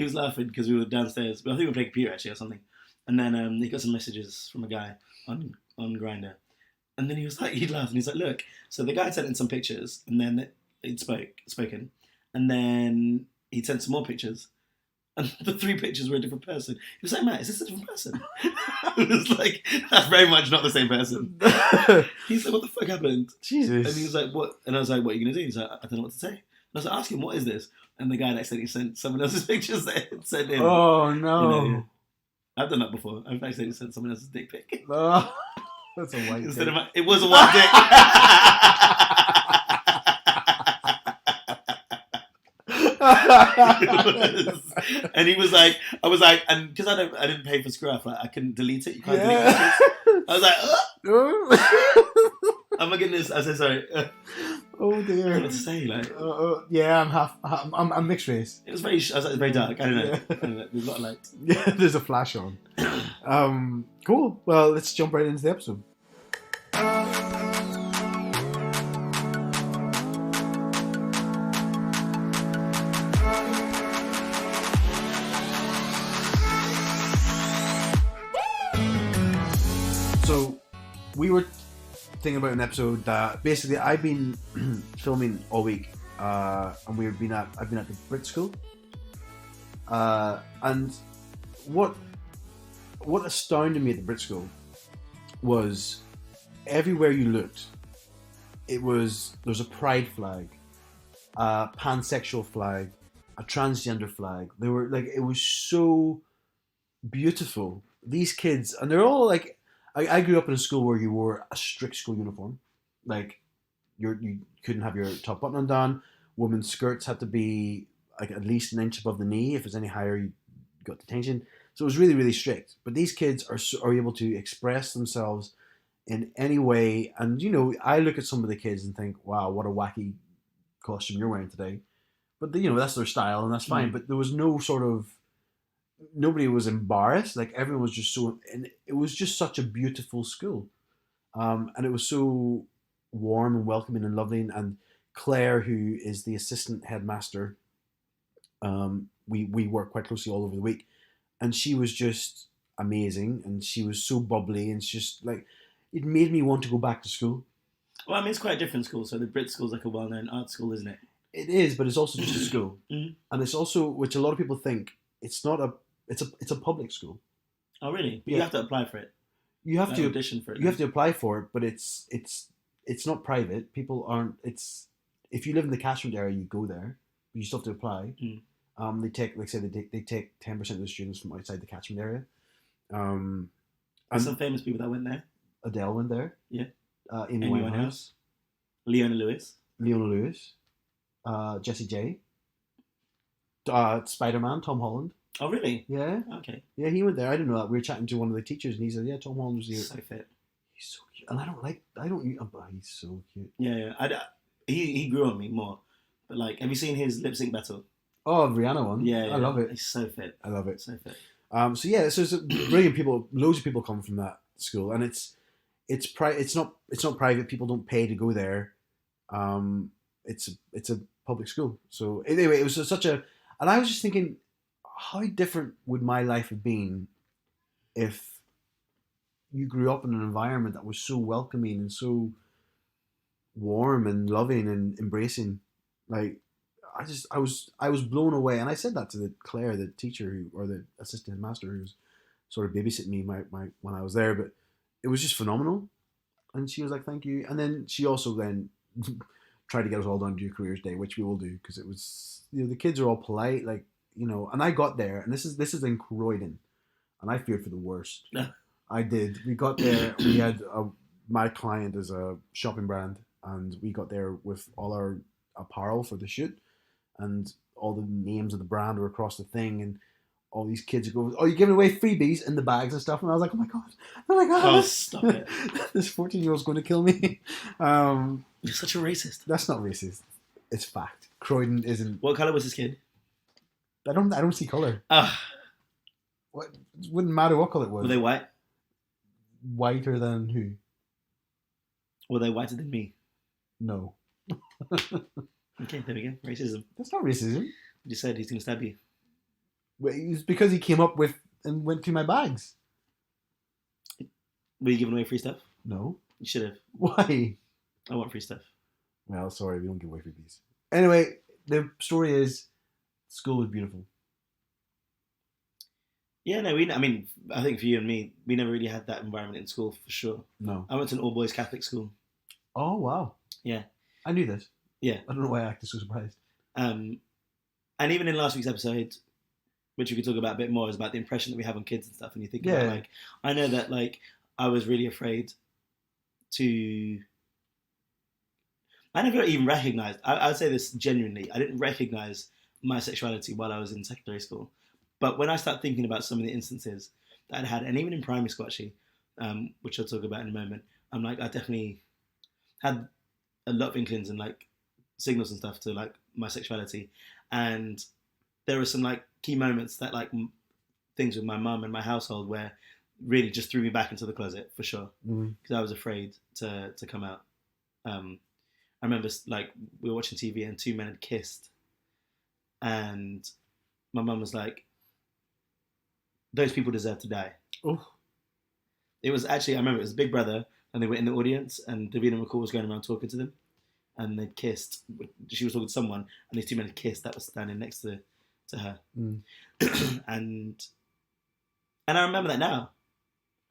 [SPEAKER 2] was laughing because we were downstairs. But I think we were playing computer actually or something. And then he got some messages from a guy on Grindr. And then he laughed and he's like, look, so the guy sent in some pictures and then he'd spoken. And then he sent some more pictures. And the 3 pictures were a different person. He was like, Matt, is this a different person? It was like, that's very much not the same person. He's like, what the fuck happened?
[SPEAKER 1] Jesus.
[SPEAKER 2] And he was like, what? And I was like, what are you going to do? He's like, I don't know what to say. And I was like, ask him, what is this? And the guy accidentally sent someone else's pictures that had sent in.
[SPEAKER 1] Oh, no.
[SPEAKER 2] You know, I've done that before. I've accidentally sent someone else's dick pic.
[SPEAKER 1] Oh, that's a white dick.
[SPEAKER 2] It was a white dick. And he was like, I was like, and because I didn't pay for Scruff, like I couldn't delete it. You can't delete it. I was like, oh my goodness. I said sorry.
[SPEAKER 1] Oh dear.
[SPEAKER 2] I don't know what to say, like.
[SPEAKER 1] Yeah, I'm mixed race.
[SPEAKER 2] It was very. I was like, it's very dark. I don't know.
[SPEAKER 1] Yeah.
[SPEAKER 2] I don't know. There's a lot of light.
[SPEAKER 1] Yeah, there's a flash on. Cool. Well, let's jump right into the episode. So, we were thinking about an episode that basically I've been filming all week, and I've been at the Brit school, and what astounded me at the Brit school was everywhere you looked, there's a pride flag, a pansexual flag, a transgender flag. They were like, it was so beautiful. These kids, and they're all like, I grew up in a school where you wore a strict school uniform. Like, you couldn't have your top button undone. Women's skirts had to be like at least an inch above the knee. If it was any higher, you got detention. So it was really, really strict. But these kids are able to express themselves in any way. And, you know, I look at some of the kids and think, wow, what a wacky costume you're wearing today. But, you know, that's their style and that's fine. But there was no sort of, nobody was embarrassed. Like, everyone was just so, and it was just such a beautiful school. And it was so warm and welcoming and loving. And Claire, who is the assistant headmaster, we work quite closely all over the week. And she was just amazing. And she was so bubbly. And it's just like, it made me want to go back to school.
[SPEAKER 2] Well, I mean, it's quite a different school. So the Brit school's like a well-known art school, isn't it?
[SPEAKER 1] It is, but it's also just a school.
[SPEAKER 2] Mm-hmm.
[SPEAKER 1] And it's also, which a lot of people think, it's a public school.
[SPEAKER 2] Oh, really? But
[SPEAKER 1] Yeah.
[SPEAKER 2] you have to apply for it.
[SPEAKER 1] You have to
[SPEAKER 2] audition for it.
[SPEAKER 1] You have to apply for it, but it's not private. People aren't. If you live in the catchment area, you go there. But you still have to apply.
[SPEAKER 2] Mm.
[SPEAKER 1] They take, like I said, they take 10% of the students from outside the catchment area.
[SPEAKER 2] There's some famous people that went there.
[SPEAKER 1] Adele went there.
[SPEAKER 2] Yeah.
[SPEAKER 1] Amy Winehouse.
[SPEAKER 2] Leona Lewis.
[SPEAKER 1] Jessie J. Spider-Man, Tom Holland.
[SPEAKER 2] Oh, really?
[SPEAKER 1] Yeah.
[SPEAKER 2] Okay.
[SPEAKER 1] Yeah, he went there. I didn't know that. We were chatting to one of the teachers, and he said, "Yeah, Tom Holland was here."
[SPEAKER 2] So fit.
[SPEAKER 1] He's so cute, and he's so cute.
[SPEAKER 2] Yeah. He grew on me more. But like, have you seen his lip sync battle?
[SPEAKER 1] Oh, the Rihanna one.
[SPEAKER 2] Yeah.
[SPEAKER 1] I love it.
[SPEAKER 2] He's so fit.
[SPEAKER 1] I love it.
[SPEAKER 2] So fit.
[SPEAKER 1] So it's brilliant people. Loads of people come from that school, and it's not private. People don't pay to go there. It's a public school. So anyway, it was and I was just thinking, how different would my life have been if you grew up in an environment that was so welcoming and so warm and loving and embracing? Like, I was blown away, and I said that to Claire, the teacher or the assistant master who was sort of babysitting me when I was there. But it was just phenomenal, and she was like, "Thank you." And then she also then tried to get us all down to do Careers Day, which we will do because it was, you know, the kids are all polite, like, you know. And I got there, and this is in Croydon, and I feared for the worst.
[SPEAKER 2] Yeah.
[SPEAKER 1] I did. We got there. We had my client is a shopping brand, and we got there with all our apparel for the shoot, and all the names of the brand were across the thing, and all these kids are going, "Oh, you're giving away freebies in the bags and stuff," and I was like, "Oh my god!"
[SPEAKER 2] Oh, stop it!
[SPEAKER 1] This 14-year-old's going to kill me.
[SPEAKER 2] You're such a racist.
[SPEAKER 1] That's not racist. It's fact. Croydon isn't.
[SPEAKER 2] What colour was this kid?
[SPEAKER 1] I don't see color.
[SPEAKER 2] Ah,
[SPEAKER 1] What? It wouldn't matter what color it was.
[SPEAKER 2] were they white?
[SPEAKER 1] Whiter than who?
[SPEAKER 2] Were they whiter than me?
[SPEAKER 1] No.
[SPEAKER 2] Okay, there we go. Racism.
[SPEAKER 1] That's not racism.
[SPEAKER 2] You just said he's going to stab you.
[SPEAKER 1] It's because he came up with and went through my bags.
[SPEAKER 2] Were you giving away free stuff?
[SPEAKER 1] No.
[SPEAKER 2] You should have.
[SPEAKER 1] Why?
[SPEAKER 2] I want free stuff.
[SPEAKER 1] Well, sorry, we don't give away freebies. Anyway, the story is school was beautiful.
[SPEAKER 2] Yeah, no, I think for you and me, we never really had that environment in school for sure.
[SPEAKER 1] No.
[SPEAKER 2] I went to an all-boys Catholic school.
[SPEAKER 1] Oh, wow.
[SPEAKER 2] Yeah.
[SPEAKER 1] I knew this.
[SPEAKER 2] Yeah.
[SPEAKER 1] I don't know why I acted so surprised.
[SPEAKER 2] And even in last week's episode, which we could talk about a bit more, is about the impression that we have on kids and stuff. And you think about, like, I know that, like, I was really afraid to... I never even recognised, I'd say this genuinely, I didn't recognise my sexuality while I was in secondary school. But when I start thinking about some of the instances that I'd had, and even in primary school actually, which I'll talk about in a moment, I'm like, I definitely had a lot of inklings and like signals and stuff to like my sexuality. And there were some like key moments that like things with my mum and my household where really just threw me back into the closet for sure. Because I was afraid to come out. I remember like we were watching TV and two men had kissed. And my mum was like, those people deserve to die.
[SPEAKER 1] Oh.
[SPEAKER 2] It was actually, I remember it was Big Brother and they were in the audience and Davina McCall was going around talking to them and they'd kissed. She was talking to someone and these two men had kissed that was standing next to her. and I remember that now.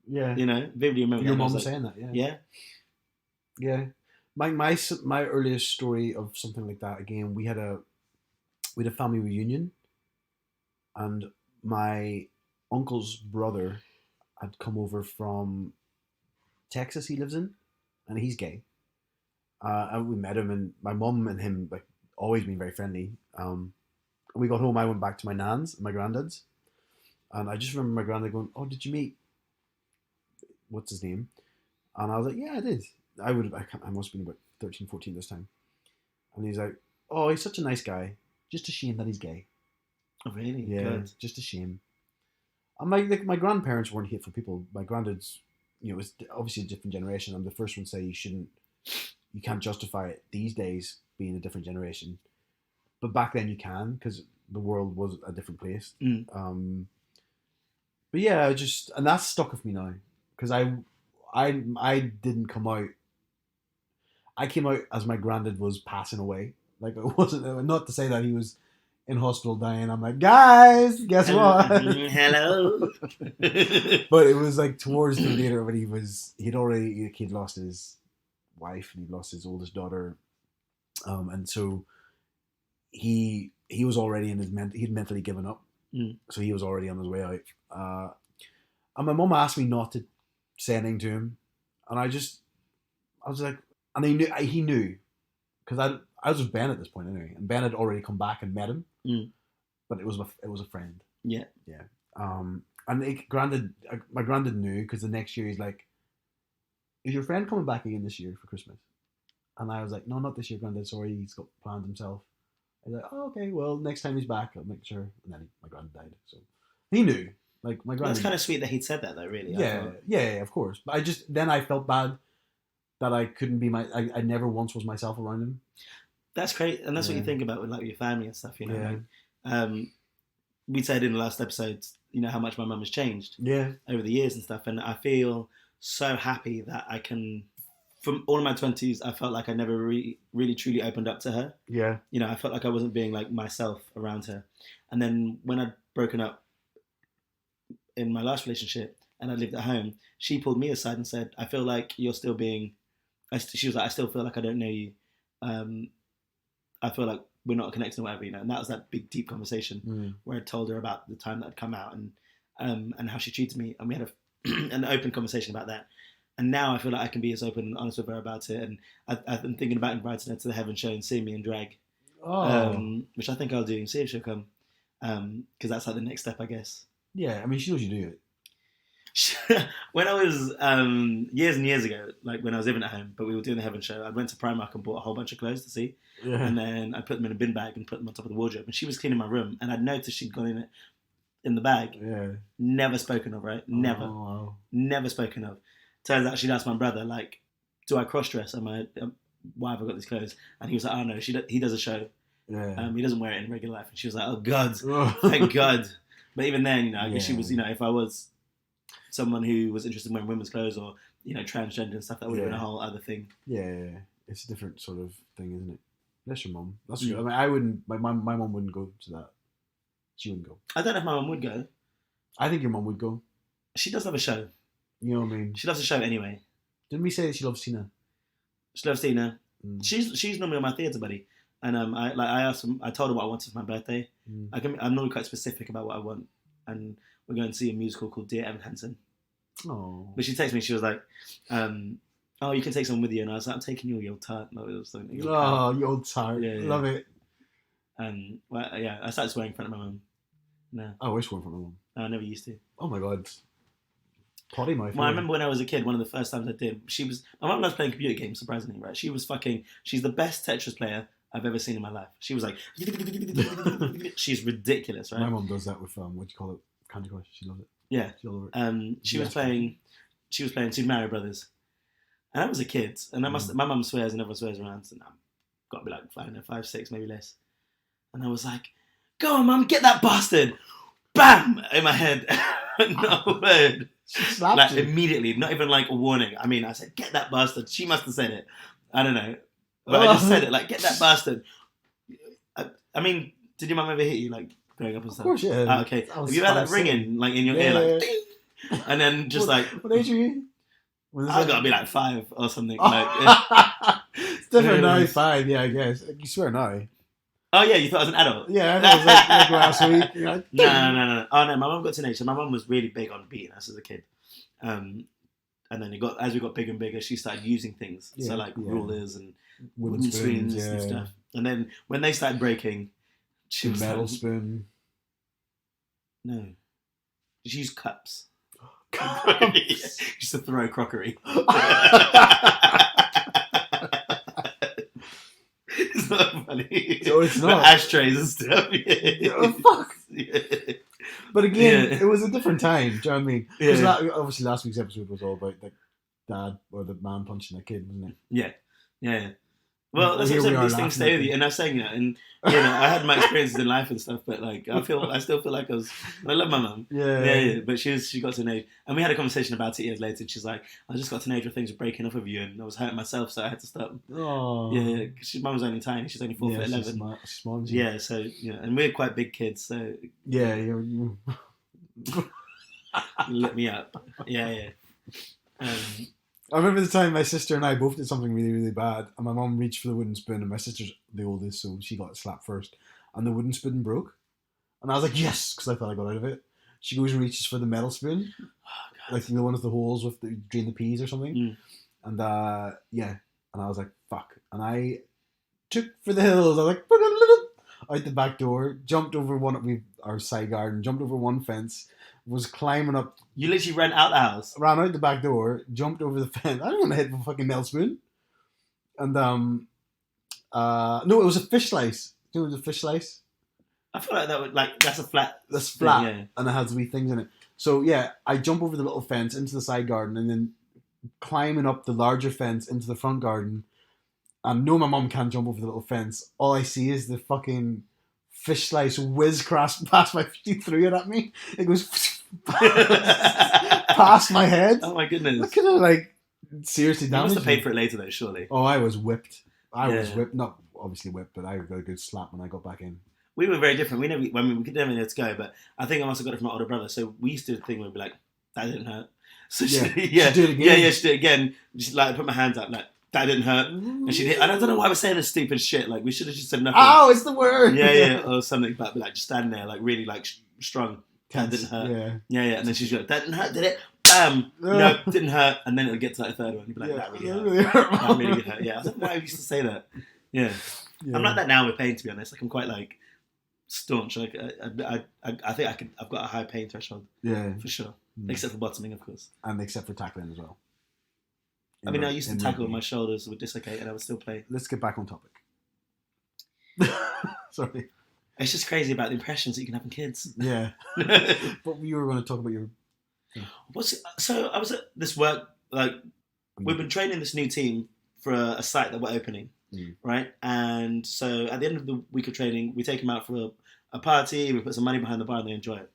[SPEAKER 1] Yeah.
[SPEAKER 2] You know, vividly remember
[SPEAKER 1] your
[SPEAKER 2] that.
[SPEAKER 1] mum
[SPEAKER 2] Like,
[SPEAKER 1] saying that, yeah.
[SPEAKER 2] Yeah.
[SPEAKER 1] Yeah. My earliest story of something like that, again, we had a family reunion and my uncle's brother had come over from Texas he lives in, and he's gay. And we met him, and my mum and him like always been very friendly. When we got home, I went back to my nan's and my granddad's, and I just remember my granddad going, "Oh, did you meet what's his name?" And I was like, "Yeah, I did. I must have been about 13, 14 this time." And he's like, "Oh, he's such a nice guy. Just a shame that he's gay."
[SPEAKER 2] Oh, really?
[SPEAKER 1] Yeah,
[SPEAKER 2] Good.
[SPEAKER 1] just a shame. And my grandparents weren't hateful people. My granddad's, was obviously a different generation. I'm the first one to say you can't justify it these days being a different generation. But back then you can, because the world was a different place. But yeah, and that's stuck with me now, because I didn't come out. I came out as my granddad was passing away. Like, it wasn't, not to say that he was in hospital dying. I'm like, guys, guess what?
[SPEAKER 2] Hello.
[SPEAKER 1] But it was like towards the later when he'd lost his wife and he'd lost his oldest daughter, and so he was already he'd mentally given up, so he was already on his way out. And my mum asked me not to say anything to him, and I was like, and he knew, because I was with Ben at this point anyway, and Ben had already come back and met him, but it was a friend.
[SPEAKER 2] Yeah.
[SPEAKER 1] And my granddad knew, because the next year he's like, "Is your friend coming back again this year for Christmas?" And I was like, "No, not this year, Granddad. Sorry, he's got planned himself." He's like, "Oh, okay. Well, next time he's back, I'll make sure." And then my granddad died, so he knew. Like my granddad.
[SPEAKER 2] That's kind of sweet that he'd said that though. Really.
[SPEAKER 1] Yeah, of course. But I felt bad that I couldn't be I never once was myself around him.
[SPEAKER 2] That's great, and that's what you think about with like your family and stuff. You know, like, we said in the last episode, how much my mum has changed. Over the years and stuff, and I feel so happy that I can. From all of my 20s, I felt like I never really truly opened up to her.
[SPEAKER 1] Yeah.
[SPEAKER 2] I felt like I wasn't being like myself around her. And then when I'd broken up in my last relationship and I lived at home, she pulled me aside and said, "I feel like you're still being," she was like, "I still feel like I don't know you. I feel like we're not connected or whatever, And that was that big, deep conversation where I told her about the time that had come out and how she treated me. And we had an open conversation about that. And now I feel like I can be as open and honest with her about it. And I've been thinking about inviting her to the Heaven show and seeing me in drag, which I think I'll do and see if she'll come. Because that's like the next step, I guess.
[SPEAKER 1] Yeah, I mean, she knows you do it.
[SPEAKER 2] When I was years and years ago, like when I was living at home, but we were doing the Heaven show, I went to Primark and bought a whole bunch of clothes to see, and then I put them in a bin bag and put them on top of the wardrobe. And she was cleaning my room, and I'd noticed she'd gone in the bag.
[SPEAKER 1] Yeah.
[SPEAKER 2] Never spoken of, right? Never, never spoken of. Turns out she'd asked my brother, like, "Do I cross dress? Why have I got these clothes?" And he was like, "Oh no, he does a show.
[SPEAKER 1] Yeah.
[SPEAKER 2] He doesn't wear it in regular life." And she was like, "Oh God, thank God." But even then, I guess she was, if I was someone who was interested in wearing women's clothes or, transgender and stuff, that would have been a whole other thing.
[SPEAKER 1] Yeah. It's a different sort of thing, isn't it? That's your mum. That's good. I mean, I wouldn't. My mum wouldn't go to that. She wouldn't go.
[SPEAKER 2] I don't know if my mum would go.
[SPEAKER 1] I think your mum would go.
[SPEAKER 2] She does love a show.
[SPEAKER 1] You know what I mean?
[SPEAKER 2] She loves a show anyway.
[SPEAKER 1] Didn't we say that she loves Tina?
[SPEAKER 2] She loves Tina. She's normally my theatre buddy, and I told her what I wanted for my birthday. I'm normally quite specific about what I want, and we're going to see a musical called Dear Evan Hansen.
[SPEAKER 1] Oh.
[SPEAKER 2] But she texted me. She was like, "Oh, you can take someone with you," and I was like, "I'm taking you, you old tart."
[SPEAKER 1] You old tart. Yeah. Love it.
[SPEAKER 2] I started swearing in front of my mum. No.
[SPEAKER 1] I always swore in front of my mum.
[SPEAKER 2] I never used to.
[SPEAKER 1] Oh my God. Potty mouth.
[SPEAKER 2] Well, I remember when I was a kid, one of the first times I did, my mum loves playing computer games, surprisingly, right? She's the best Tetris player I've ever seen in my life. She was like, she's ridiculous, right?
[SPEAKER 1] My mum does that with, what do you call it? Candy Crush. She loves it.
[SPEAKER 2] Yeah. She was playing Super Mario Brothers. And I was a kid, and my mum swears and everyone swears around, and I've got to be like, I don't know, 5, 6, maybe less. And I was like, "Go on, Mum, get that bastard!" Bam! In my head. Not a word.
[SPEAKER 1] She slapped you.
[SPEAKER 2] Immediately, not even like a warning. I mean, I said, "Get that bastard." She must have said it. I don't know. But I just said it, like, "Get that bastard." I mean, did your mum ever hit you, like, growing up and stuff?
[SPEAKER 1] Of course, yeah.
[SPEAKER 2] Okay. Have you had that ringing, like, in your ear, like, ding? And then just like...
[SPEAKER 1] What age are you?
[SPEAKER 2] I've got to be like 5 or something.
[SPEAKER 1] It's different now, 5, yeah, I guess. You swear now.
[SPEAKER 2] Oh, yeah, you thought I was an adult?
[SPEAKER 1] Yeah, I thought it was like last week. Like,
[SPEAKER 2] no. Oh, no, my mum got teenage, so my mum was really big on beating us as a kid. And then as we got bigger and bigger, she started using things. Yeah, so, like, rulers and wooden spoons and stuff. And then when they started breaking, she was
[SPEAKER 1] metal spoon.
[SPEAKER 2] No. She used cups. Used to throw crockery. It's not funny.
[SPEAKER 1] No, it's not.
[SPEAKER 2] But ashtrays and stuff.
[SPEAKER 1] Oh, fuck. Yeah. But again, it was a different time. Do you know what I mean? Because obviously last week's episode was all about the dad or the man punching the kid, wasn't it?
[SPEAKER 2] Yeah. Well, that's what I'm saying. These things stay with you, and I was saying that, and I had my experiences in life and stuff, but like I still feel like I love my mum. Yeah. But she got to an age, and we had a conversation about it years later, and she's like, "I just got to an age where things were breaking up with you, and I was hurting myself, so I had to stop." Oh. Yeah, because mum was only tiny; she's only 4'11".
[SPEAKER 1] She's small.
[SPEAKER 2] Yeah, so and we're quite big kids, so
[SPEAKER 1] yeah, you
[SPEAKER 2] lit me up. Yeah.
[SPEAKER 1] I remember the time my sister and I both did something really, really bad, and my mum reached for the wooden spoon, and my sister's the oldest, so she got slapped first, and the wooden spoon broke, and I was like, yes, because I thought I got out of it. She goes and reaches for the metal spoon, like the one with the holes with the drain the peas or something, and and I was like, fuck, and I took for the hills. I was like, out the back door, jumped over our side garden, jumped over one fence, was climbing up.
[SPEAKER 2] You literally ran out the house?
[SPEAKER 1] Ran out the back door, jumped over the fence. I don't want to hit the fucking metal spoon. And, no, it was a fish slice. Do you know what a fish slice?
[SPEAKER 2] I feel like that would, that's a flat.
[SPEAKER 1] That's flat, yeah. And it has wee things in it. So, yeah, I jump over the little fence into the side garden and then climbing up the larger fence into the front garden. And no, my mum can't jump over the little fence. All I see is the fucking fish slice whiz past my feet, threw it at me. It goes past my head.
[SPEAKER 2] Oh my goodness!
[SPEAKER 1] That could have seriously damaged.
[SPEAKER 2] You must have paid for it later though, surely.
[SPEAKER 1] Oh, I was whipped. I was whipped, not obviously whipped, but I got a good slap when I got back in.
[SPEAKER 2] We were very different. We could never know to go, but I think I must have got it from my older brother. So we used to do the thing where we'd be like, "That didn't hurt." So she did it again. She did it again. Just put my hands up, like, "That didn't hurt," and she did. And I don't know why we're saying this stupid shit. Like we should have just said nothing.
[SPEAKER 1] Oh, it's the word.
[SPEAKER 2] Yeah, or something. But just standing there, really strong. That didn't hurt. Yeah. And then she's like, "That didn't hurt, did it?" Bam. No, didn't hurt. And then it'll get to the third one. You'd be like, "That really hurt. That really did hurt." Yeah, I don't know why I used to say that. Yeah. I'm like that now with pain, to be honest. I'm quite staunch. I think I've got a high pain threshold.
[SPEAKER 1] Yeah,
[SPEAKER 2] for sure. Except for bottoming, of course.
[SPEAKER 1] And except for tackling as well.
[SPEAKER 2] I used to tackle, my shoulders would dislocate and I would still play.
[SPEAKER 1] Let's get back on topic. Sorry.
[SPEAKER 2] It's just crazy about the impressions that you can have in kids.
[SPEAKER 1] Yeah. But you were going to talk about your...
[SPEAKER 2] So I was at this work, we've been training this new team for a site that we're opening, right? And so at the end of the week of training, we take them out for a party, we put some money behind the bar and they enjoy it.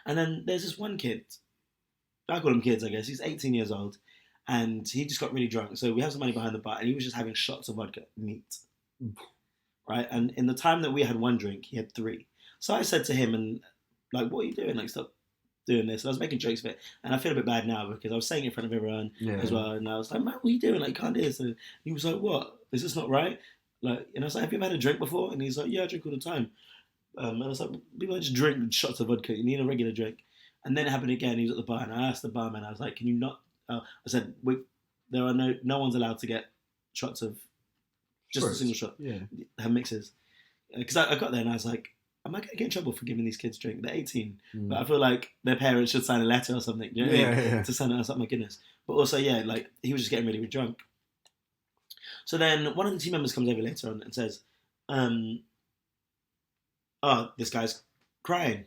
[SPEAKER 2] And then there's this one kid, I call him kids, I guess, he's 18 years old, and he just got really drunk. So we have some money behind the bar and he was just having shots of vodka, neat. Right? And in the time that we had one drink, he had 3. So I said to him, and what are you doing? Stop doing this. And I was making jokes of it. And I feel a bit bad now because I was saying it in front of everyone as well. And I was like, man, what are you doing? You can't do this. And he was like, what? Is this not right? And I was like, have you ever had a drink before? And he's like, yeah, I drink all the time. And I was like, people don't just drink shots of vodka. You need a regular drink. And then it happened again. He was at the bar and I asked the barman, I was like, can you not... I said, there are no one's allowed to get shots of... Just a single shot. Yeah. Have mixes. Because I got there and I was like, am I going to get in trouble for giving these kids a drink? They're 18. But I feel like their parents should sign a letter or something. You know what I mean? To sign it. I was like, my goodness. But also, he was just getting really, really drunk. So then one of the team members comes over later on and says, this guy's crying.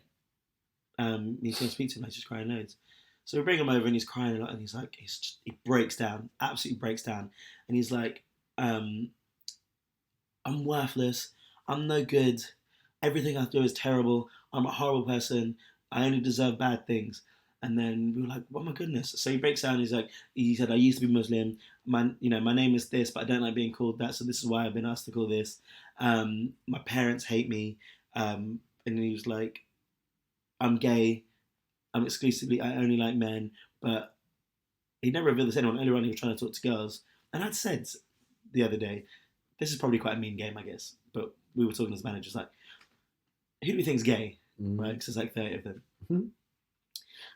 [SPEAKER 2] He's going to speak to him. He's just crying loads. So we bring him over and he's crying a lot and he's like, he breaks down, absolutely breaks down. And he's like, I'm worthless. I'm no good. Everything I do is terrible. I'm a horrible person. I only deserve bad things. And then we were like, oh my goodness. So he breaks down. He said, I used to be Muslim. My name is this, but I don't like being called that. So this is why I've been asked to call this. My parents hate me. And he was like, I'm gay. I only like men. But he never revealed this to anyone. Earlier on, he was trying to talk to girls. And I'd said the other day, this is probably quite a mean game, I guess. But we were talking as managers, like, who do we think's gay? Right? Because there's 30 of them.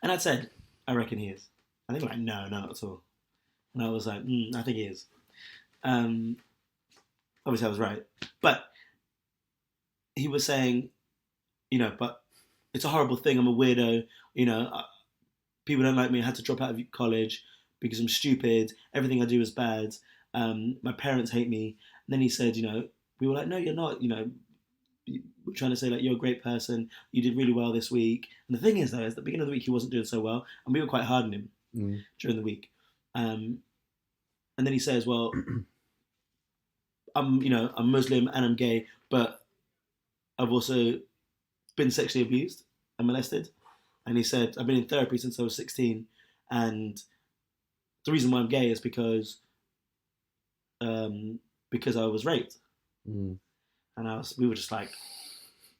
[SPEAKER 2] And I'd said, I reckon he is. And they were like, no, not at all. And I was like, I think he is. Obviously I was right. But he was saying, but it's a horrible thing. I'm a weirdo. People don't like me. I had to drop out of college because I'm stupid. Everything I do is bad. My parents hate me. And then he said, we were like, no, you're not. We're trying to say you're a great person. You did really well this week. And the thing is, though, is at the beginning of the week he wasn't doing so well, and we were quite hard on him during the week. And then he says, well, I'm Muslim and I'm gay, but I've also been sexually abused and molested. And he said, I've been in therapy since I was 16, and the reason why I'm gay is because I was raped. And we were just like,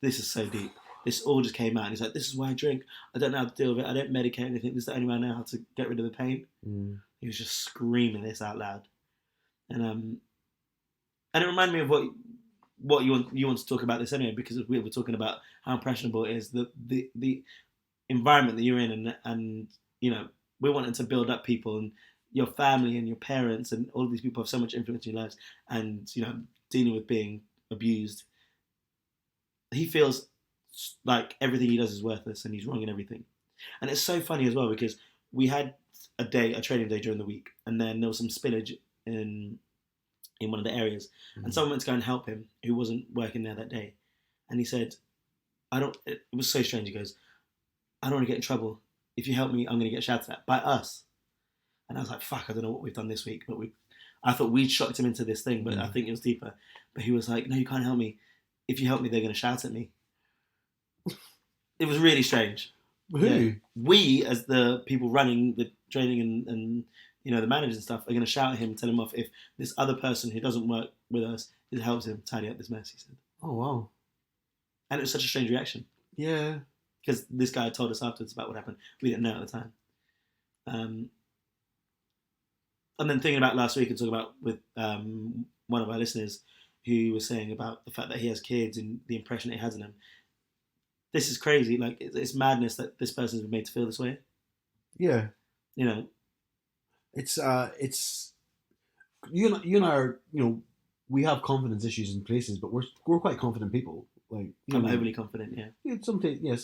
[SPEAKER 2] this is so deep. This all just came out. And he's like, this is why I drink. I don't know how to deal with it. I don't medicate anything. This is the only way I know how to get rid of the pain. He was just screaming this out loud. And it reminded me of what you want to talk about this anyway, because we were talking about how impressionable it is, the environment that you're in, and we're wanting to build up people, and your family and your parents and all of these people have so much influence in your lives, and dealing with being abused. He feels like everything he does is worthless and he's wrong in everything. And it's so funny as well because we had a training day during the week, and then there was some spillage in one of the areas, and someone went to go and help him who wasn't working there that day, and he said, it was so strange, he goes, I don't want to get in trouble. If you help me, I'm going to get shouted at by us. And I was like, fuck, I don't know what we've done this week, but I thought we'd shocked him into this thing, but I think it was deeper. But he was like, no, you can't help me. If you help me, they're going to shout at me. It was really strange.
[SPEAKER 1] Who?
[SPEAKER 2] Yeah. We, as the people running the training and the managers and stuff, are going to shout at him, tell him off if this other person who doesn't work with us helps him tidy up this mess, he said.
[SPEAKER 1] Oh, wow.
[SPEAKER 2] And it was such a strange reaction.
[SPEAKER 1] Yeah.
[SPEAKER 2] Because this guy told us afterwards about what happened. We didn't know at the time. And then thinking about last week and talking about with one of our listeners who was saying about the fact that he has kids and the impression it has on him. This is crazy. Like, it's madness that this person's been made to feel this way.
[SPEAKER 1] Yeah. It's you and I are, we have confidence issues in places, but we're quite confident people. Like
[SPEAKER 2] I'm overly confident. Yeah.
[SPEAKER 1] Yeah, sometimes, yeah,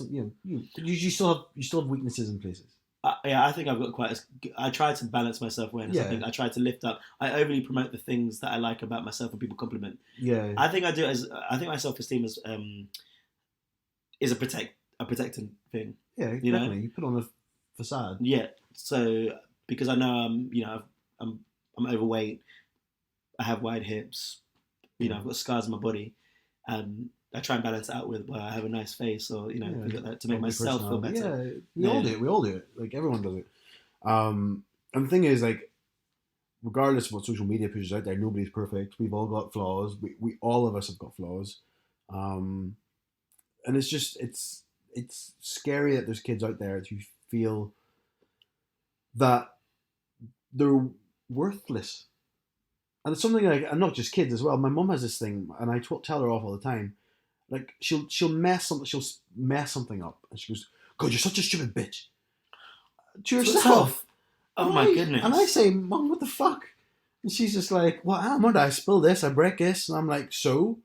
[SPEAKER 1] you still have weaknesses in places.
[SPEAKER 2] I think I've got quite. I try to balance my self awareness.
[SPEAKER 1] Yeah.
[SPEAKER 2] I think I try to lift up. I overly promote the things that I like about myself, and people compliment.
[SPEAKER 1] Yeah.
[SPEAKER 2] I think I do as. I think my self esteem is a protecting thing.
[SPEAKER 1] Yeah, definitely. You put on a facade.
[SPEAKER 2] Yeah. So because I know I'm overweight. I have wide hips. I've got scars on my body. I try and balance it out with, well, I have a nice face, or things like that to make myself feel better.
[SPEAKER 1] Yeah, we all do it. Like everyone does it. And the thing is, like, regardless of what social media pushes out there, nobody's perfect. We've all got flaws. We all of us have got flaws. And it's just it's scary that there's kids out there who feel that they're worthless. And it's something like, and not just kids as well. My mum has this thing, and I tell her off all the time. Like she'll mess something up, and she goes, "God, you're such a stupid bitch." To yourself.
[SPEAKER 2] Oh my goodness!
[SPEAKER 1] And I say, "Mum, what the fuck?" And she's just like, "Well, Ahmad, I spill this, I break this," and I'm like, "So?"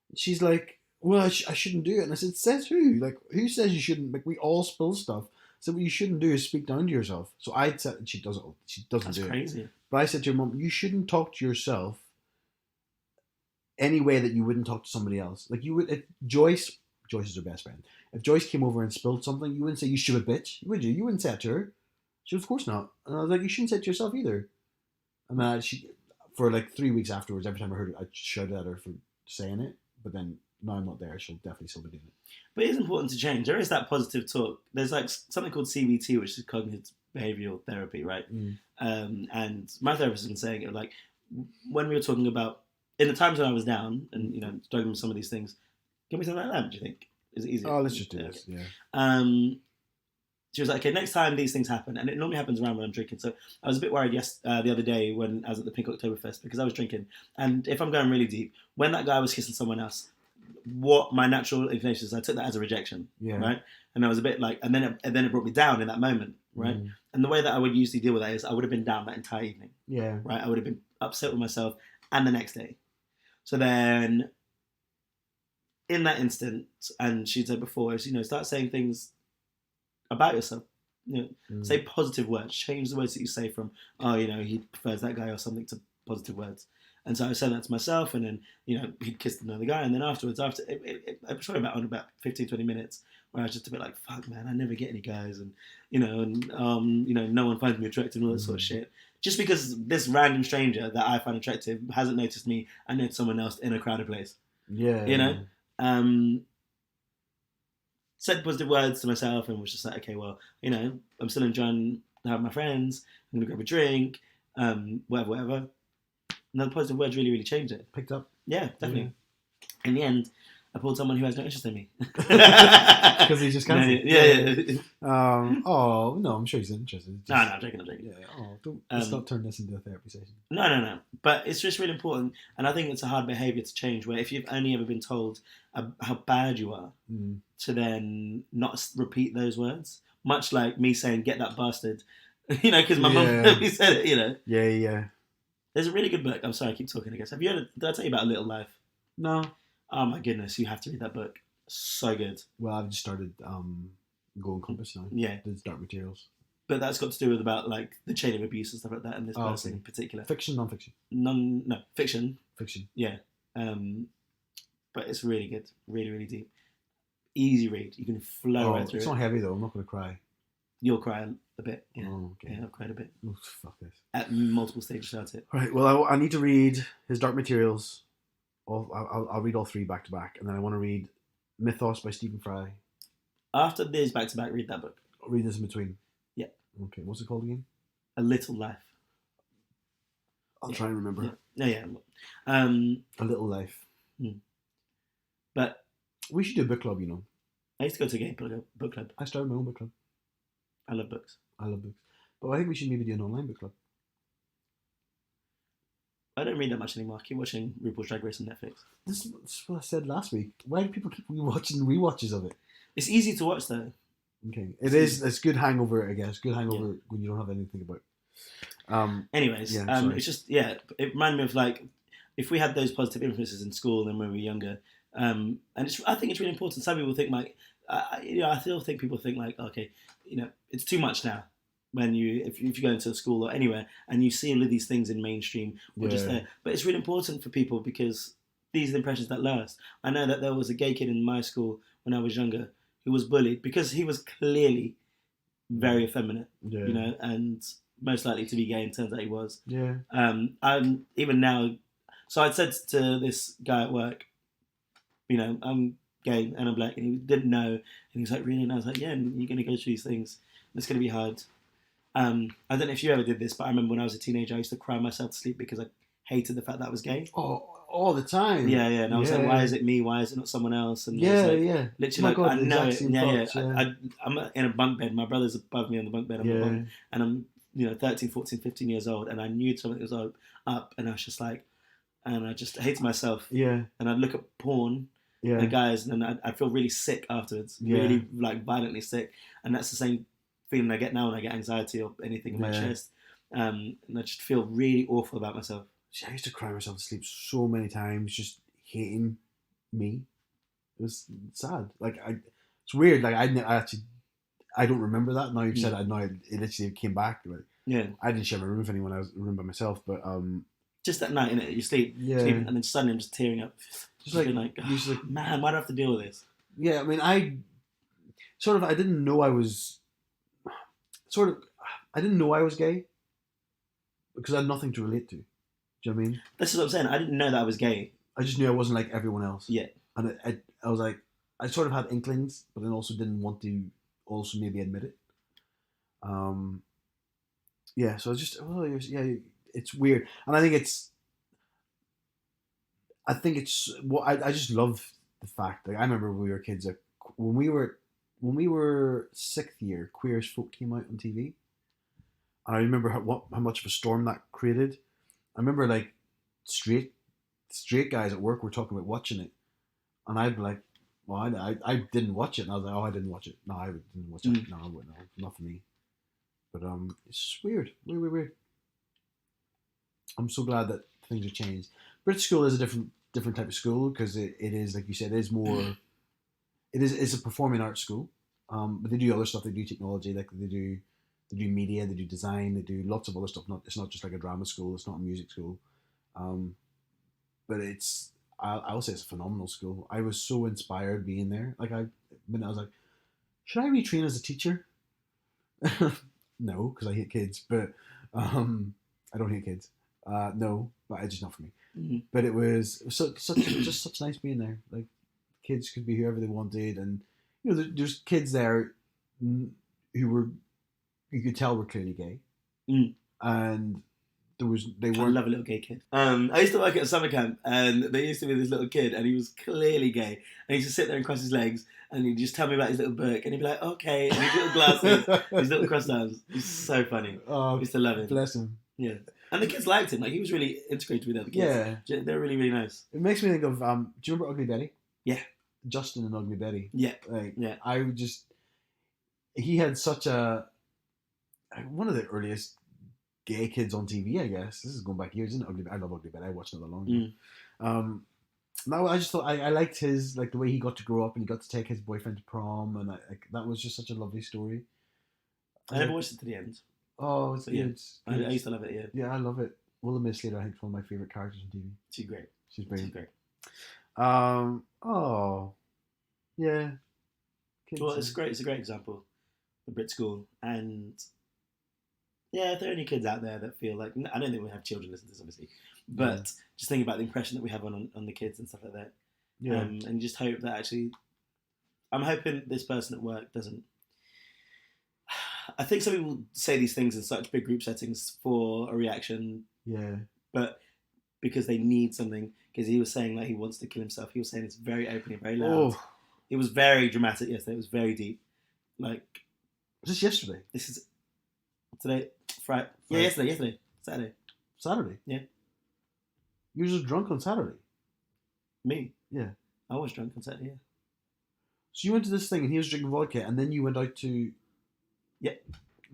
[SPEAKER 1] And she's like, "Well, I shouldn't do it." And I said, "Says who? Like, who says you shouldn't? Like, we all spill stuff. So what you shouldn't do is speak down to yourself." So I said, she doesn't
[SPEAKER 2] That's
[SPEAKER 1] do
[SPEAKER 2] crazy.
[SPEAKER 1] it. But I said to your mum, "You shouldn't talk to yourself any way that you wouldn't talk to somebody else. Like you would, if Joyce is her best friend. If Joyce came over and spilled something, you wouldn't say, 'You stupid bitch,' would you? You wouldn't say it to her." She goes, "Of course not." And I was like, "You shouldn't say it to yourself either." And then she, for like 3 weeks afterwards, every time I heard it, I shouted at her for saying it. But then now I'm not there, she'll definitely still be doing it.
[SPEAKER 2] But it is important to change. There is that positive talk. There's like something called CBT, which is cognitive behavioral therapy, right? And my therapist has been saying it, like, when we were talking about in the times when I was down and struggling with some of these things. Can we turn that lamp? Do you think is it easier?
[SPEAKER 1] Oh, let's just do this. Yeah.
[SPEAKER 2] She was like, "Okay, next time these things happen," and it normally happens around when I'm drinking. So I was a bit worried the other day when I was at the Pink Oktoberfest because I was drinking, and if I'm going really deep, when that guy was kissing someone else, what my natural inclination is, I took that as a rejection, right? And I was a bit like, and then it brought me down in that moment, right? And the way that I would usually deal with that is I would have been down that entire evening, right? I would have been upset with myself, and the next day. So then, in that instant, and she said before, is start saying things about yourself. Say positive words. Change the words that you say from, he prefers that guy or something, to positive words. And so I was saying that to myself, and then he'd kissed another guy, and then afterwards, after it was probably about 15, 20 minutes, where I was just a bit like, fuck man, I never get any guys, and no one finds me attractive and all that sort of shit. Just because this random stranger that I find attractive hasn't noticed me and noticed someone else in a crowded place. Said positive words to myself and was just like, okay, well, I'm still enjoying having my friends. I'm gonna grab a drink, whatever. And the positive words really, really changed it.
[SPEAKER 1] Picked up.
[SPEAKER 2] Yeah, definitely. In the end, I pulled someone who has no interest in me.
[SPEAKER 1] Because he's just cancelled.
[SPEAKER 2] Yeah.
[SPEAKER 1] Oh no, I'm sure he's interested.
[SPEAKER 2] No, I'm joking.
[SPEAKER 1] Yeah. Let's not turn this into a therapy session.
[SPEAKER 2] No. But it's just really important, and I think it's a hard behaviour to change. Where if you've only ever been told how bad you are, to then not repeat those words, much like me saying "get that bastard," because my mum said it.
[SPEAKER 1] Yeah. There's
[SPEAKER 2] a really good book. I'm sorry, I keep talking. I guess. Have you heard? Did I tell you about A Little Life?
[SPEAKER 1] No.
[SPEAKER 2] Oh my goodness, you have to read that book. So good.
[SPEAKER 1] Well, I've just started Golden Compass now.
[SPEAKER 2] Yeah.
[SPEAKER 1] There's Dark Materials.
[SPEAKER 2] But that's got to do with about like the chain of abuse and stuff like that, and this person in particular.
[SPEAKER 1] Fiction, non-fiction?
[SPEAKER 2] No, fiction.
[SPEAKER 1] Fiction.
[SPEAKER 2] Yeah. But it's really good. Really, really deep. Easy read. You can flow right through it.
[SPEAKER 1] It's not heavy though. I'm not going to cry.
[SPEAKER 2] You'll cry a bit. Yeah.
[SPEAKER 1] Oh, okay.
[SPEAKER 2] Yeah, I've cried a bit.
[SPEAKER 1] Oh, fuck this.
[SPEAKER 2] At multiple stages throughout it.
[SPEAKER 1] Right. Well, I need to read his Dark Materials. I'll read all three back to back, and then I want to read Mythos by Stephen Fry.
[SPEAKER 2] After these back to back, read that book.
[SPEAKER 1] I'll read this in between.
[SPEAKER 2] Yeah.
[SPEAKER 1] Okay. What's it called again?
[SPEAKER 2] A Little Life.
[SPEAKER 1] I'll try and remember.
[SPEAKER 2] Yeah.
[SPEAKER 1] A Little Life.
[SPEAKER 2] But
[SPEAKER 1] we should do a book club.
[SPEAKER 2] I used to go to a gay book club.
[SPEAKER 1] I started my own book club.
[SPEAKER 2] I love books.
[SPEAKER 1] But I think we should maybe do an online book club.
[SPEAKER 2] I don't read that much anymore. I keep watching RuPaul's Drag Race on Netflix.
[SPEAKER 1] This is what I said last week. Why do people keep watching rewatches of it?
[SPEAKER 2] It's easy to watch though.
[SPEAKER 1] Okay. It's good hangover, I guess. Good hangover when you don't have anything about.
[SPEAKER 2] Anyways, it's just, it reminded me of like, if we had those positive influences in school and when we were younger, And I think it's really important. Some people think like, I still think people think like, okay, it's too much now. When if you go into a school or anywhere and you see all of these things in mainstream or just there, but it's really important for people because these are the impressions that last. I know that there was a gay kid in my school when I was younger who was bullied because he was clearly very effeminate, and most likely to be gay, and turns out he was.
[SPEAKER 1] Yeah.
[SPEAKER 2] I'm even now. So I'd said to this guy at work, I'm gay and I'm black, and he didn't know, and he was like, really? And I was like, yeah, and you're going to go through these things. It's going to be hard. I don't know if you ever did this, but I remember when I was a teenager, I used to cry myself to sleep because I hated the fact that I was gay.
[SPEAKER 1] Oh, all the time.
[SPEAKER 2] Yeah. And I was like, why is it me? Why is it not someone else? And
[SPEAKER 1] yeah.
[SPEAKER 2] Literally,
[SPEAKER 1] God,
[SPEAKER 2] I know it.
[SPEAKER 1] Thoughts,
[SPEAKER 2] I'm in a bunk bed. My brother's above me on the bunk bed. I'm above, and I'm 13, 14, 15 years old, and I knew something was up, and I was just like, and I just hated myself.
[SPEAKER 1] Yeah.
[SPEAKER 2] And I'd look at porn.
[SPEAKER 1] Yeah.
[SPEAKER 2] The guys, and I'd feel really sick afterwards. Really, like, violently sick. And that's the same feeling I get now when I get anxiety or anything in my chest. And I just feel really awful about myself.
[SPEAKER 1] I used to cry myself to sleep so many times, just hating me. It was sad. Like, it's weird. Like, I don't remember that. Now you've said it, now it literally came back. Like, I didn't share my room with anyone. I was in a room by myself, but
[SPEAKER 2] just that night, innit? You sleep, and then suddenly I'm just tearing up. Just like man, why do I have to deal with this? Yeah,
[SPEAKER 1] I mean, I didn't know I was gay because I had nothing to relate to. Do you know what I mean?
[SPEAKER 2] This is what I'm saying. I didn't know that I was gay.
[SPEAKER 1] I just knew I wasn't like everyone else.
[SPEAKER 2] Yeah.
[SPEAKER 1] And I was like, I sort of had inklings, but then also didn't want to also maybe admit it. Yeah, so it's just, it's weird. And I think it's I just love the fact, like, I remember when we were kids, like, when we were 6th year, Queer as Folk came out on TV. And I remember how much of a storm that created. I remember, like, straight guys at work were talking about watching it. And I'd be like, well, I didn't watch it. And I was like, oh, I didn't watch it. No, I didn't watch it. No, not for me. But it's just weird. Weird. I'm so glad that things have changed. Brit school is a different type of school because it is, like you said, it is more. It's a performing arts school, but they do other stuff. They do technology, like they do media, they do design, they do lots of other stuff. It's not just like a drama school. It's not a music school, but I will say it's a phenomenal school. I was so inspired being there. Like, I was like, should I retrain as a teacher? No, because I hate kids. But I don't hate kids. No, but it's just not for me. Mm-hmm. But it was such nice being there. Like, kids could be whoever they wanted, and there's kids there who you could tell were clearly gay, and they weren't.
[SPEAKER 2] I love a little gay kid. I used to work at a summer camp, and there used to be this little kid, and he was clearly gay, and he used to sit there and cross his legs, and he'd just tell me about his little book, and he'd be like, okay, and his little glasses, his little crossed arms. He's so funny. I used to love him.
[SPEAKER 1] Bless him.
[SPEAKER 2] Yeah. And the kids liked him. Like, he was really integrated with the other kids. Yeah. They're really, really nice.
[SPEAKER 1] It makes me think of, do you remember Ugly Betty?
[SPEAKER 2] Yeah.
[SPEAKER 1] Justin and Ugly Betty.
[SPEAKER 2] Yeah.
[SPEAKER 1] Like, yeah. He had such one of the earliest gay kids on TV, I guess. This is going back years, isn't it? I love Ugly Betty. I watched it a long time. No, I just thought I liked his, like, the way he got to grow up and he got to take his boyfriend to prom, and that was just such a lovely story.
[SPEAKER 2] I never watched it to the end.
[SPEAKER 1] Oh, it's good.
[SPEAKER 2] I used to love it, yeah.
[SPEAKER 1] Yeah, I love it. Willa Miss Slater, I think, is one of my favourite characters on TV.
[SPEAKER 2] She's great.
[SPEAKER 1] She's brilliant.
[SPEAKER 2] She's great.
[SPEAKER 1] Yeah.
[SPEAKER 2] Well, it's great. It's a great example, the Brit school. And, yeah, if there are any kids out there that feel like... I don't think we have children listen to this, obviously. But just think about the impression that we have on the kids and stuff like that. Yeah. And just hope that actually... I'm hoping this person at work doesn't... I think some people say these things in such big group settings for a reaction.
[SPEAKER 1] Yeah.
[SPEAKER 2] But because they need something. Because he was saying that he wants to kill himself. He was saying it's very openly, very loud. Oh. It was very dramatic yesterday. It was very deep. Like...
[SPEAKER 1] Was this yesterday?
[SPEAKER 2] This is... Today? Friday? Yeah, yesterday. Saturday.
[SPEAKER 1] Saturday?
[SPEAKER 2] Yeah.
[SPEAKER 1] You were just drunk on Saturday?
[SPEAKER 2] Me?
[SPEAKER 1] Yeah.
[SPEAKER 2] I was drunk on Saturday, yeah.
[SPEAKER 1] So you went to this thing and he was drinking vodka and then you went out to...
[SPEAKER 2] Yeah.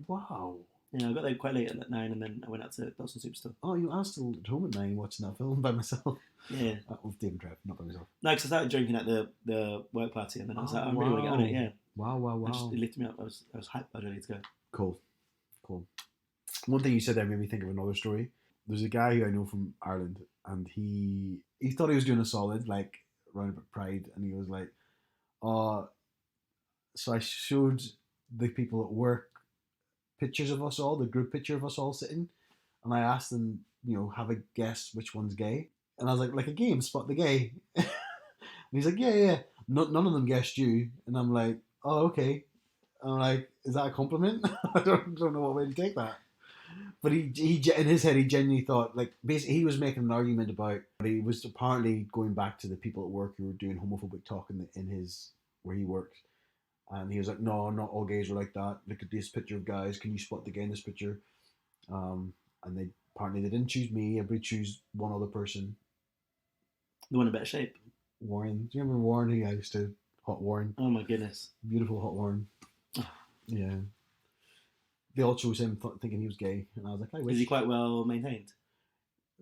[SPEAKER 1] Wow.
[SPEAKER 2] Yeah, I got there quite late at 9, and then I went out to Dawson Superstore.
[SPEAKER 1] Oh, I was still at home at 9 watching that film by myself.
[SPEAKER 2] Yeah.
[SPEAKER 1] With David Trev, not by myself.
[SPEAKER 2] No, because I started drinking at the work party, and then I was like, I really want to get on it. Yeah.
[SPEAKER 1] Wow.
[SPEAKER 2] It lifted me up. I was hyped. I was ready to go.
[SPEAKER 1] Cool. One thing you said there made me think of another story. There's a guy who I know from Ireland, and he thought he was doing a solid, like, round about Pride, and he was like, so I showed the people at work pictures of us all, the group picture of us all sitting, and I asked them, have a guess which one's gay. And I was like a game, spot the gay. And he's like, yeah. None of them guessed you. And I'm like, oh, okay. I'm like, is that a compliment? I don't know what way to take that. But he in his head, he genuinely thought, like, basically he was making an argument about, he was apparently going back to the people at work who were doing homophobic talk in his, where he worked. And he was like, no, not all gays are like that. Look at this picture of guys. Can you spot the gay in this picture? And they didn't choose me. Everybody chose one other person.
[SPEAKER 2] The one in better shape.
[SPEAKER 1] Warren. Do you remember Warren? He used to Hot Warren.
[SPEAKER 2] Oh my goodness.
[SPEAKER 1] Beautiful Hot Warren. Yeah. They all chose him thinking he was gay, and I was like, I wish.
[SPEAKER 2] Is he quite well maintained?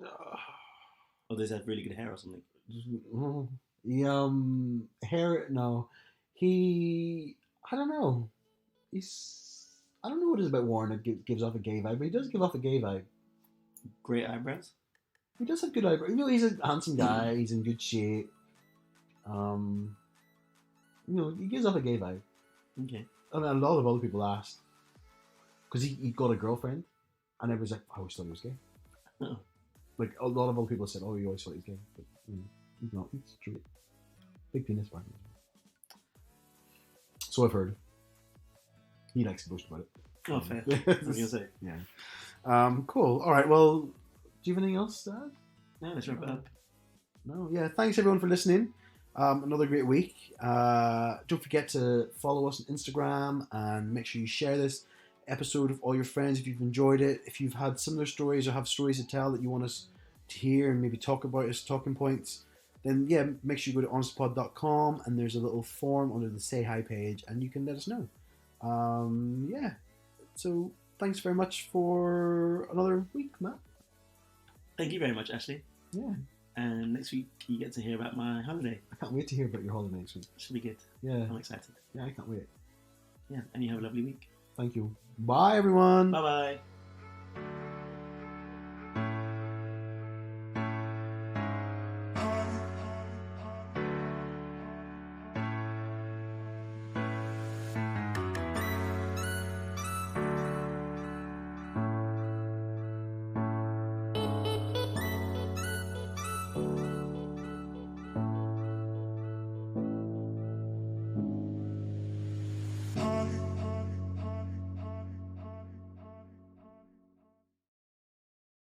[SPEAKER 2] Or does he have really good hair or something?
[SPEAKER 1] Hair. No, I don't know. I don't know what it is about Warren that gives off a gay vibe, but he does give off a gay vibe.
[SPEAKER 2] Great eyebrows.
[SPEAKER 1] He does have good eyebrows. He's a handsome guy. He's in good shape. He gives off a gay vibe.
[SPEAKER 2] Okay.
[SPEAKER 1] And a lot of other people asked, because he got a girlfriend, and everyone's like, I always thought he was gay.
[SPEAKER 2] Oh.
[SPEAKER 1] Like, a lot of other people said, oh, you always thought he was gay. But he's not. He's true. Big penis, man. So I've heard. He likes to boast about it.
[SPEAKER 2] Oh, fair. I was going to say.
[SPEAKER 1] Yeah. Cool. All right. Well, do you have anything else to add?
[SPEAKER 2] No, let's wrap it up.
[SPEAKER 1] No. Yeah. Thanks, everyone, for listening. Another great week. Don't forget to follow us on Instagram, and make sure you share this episode with all your friends if you've enjoyed it. If you've had similar stories or have stories to tell that you want us to hear and maybe talk about as talking points, then make sure you go to honestpod.com, and there's a little form under the Say Hi page, and you can let us know. So thanks very much for another week, Matt.
[SPEAKER 2] Thank you very much, Ashley.
[SPEAKER 1] Yeah.
[SPEAKER 2] And next week you get to hear about my holiday.
[SPEAKER 1] I can't wait to hear about your holiday next week.
[SPEAKER 2] Should be good.
[SPEAKER 1] Yeah.
[SPEAKER 2] I'm excited.
[SPEAKER 1] Yeah, I can't wait.
[SPEAKER 2] Yeah, and you have a lovely week.
[SPEAKER 1] Thank you. Bye, everyone.
[SPEAKER 2] Bye-bye.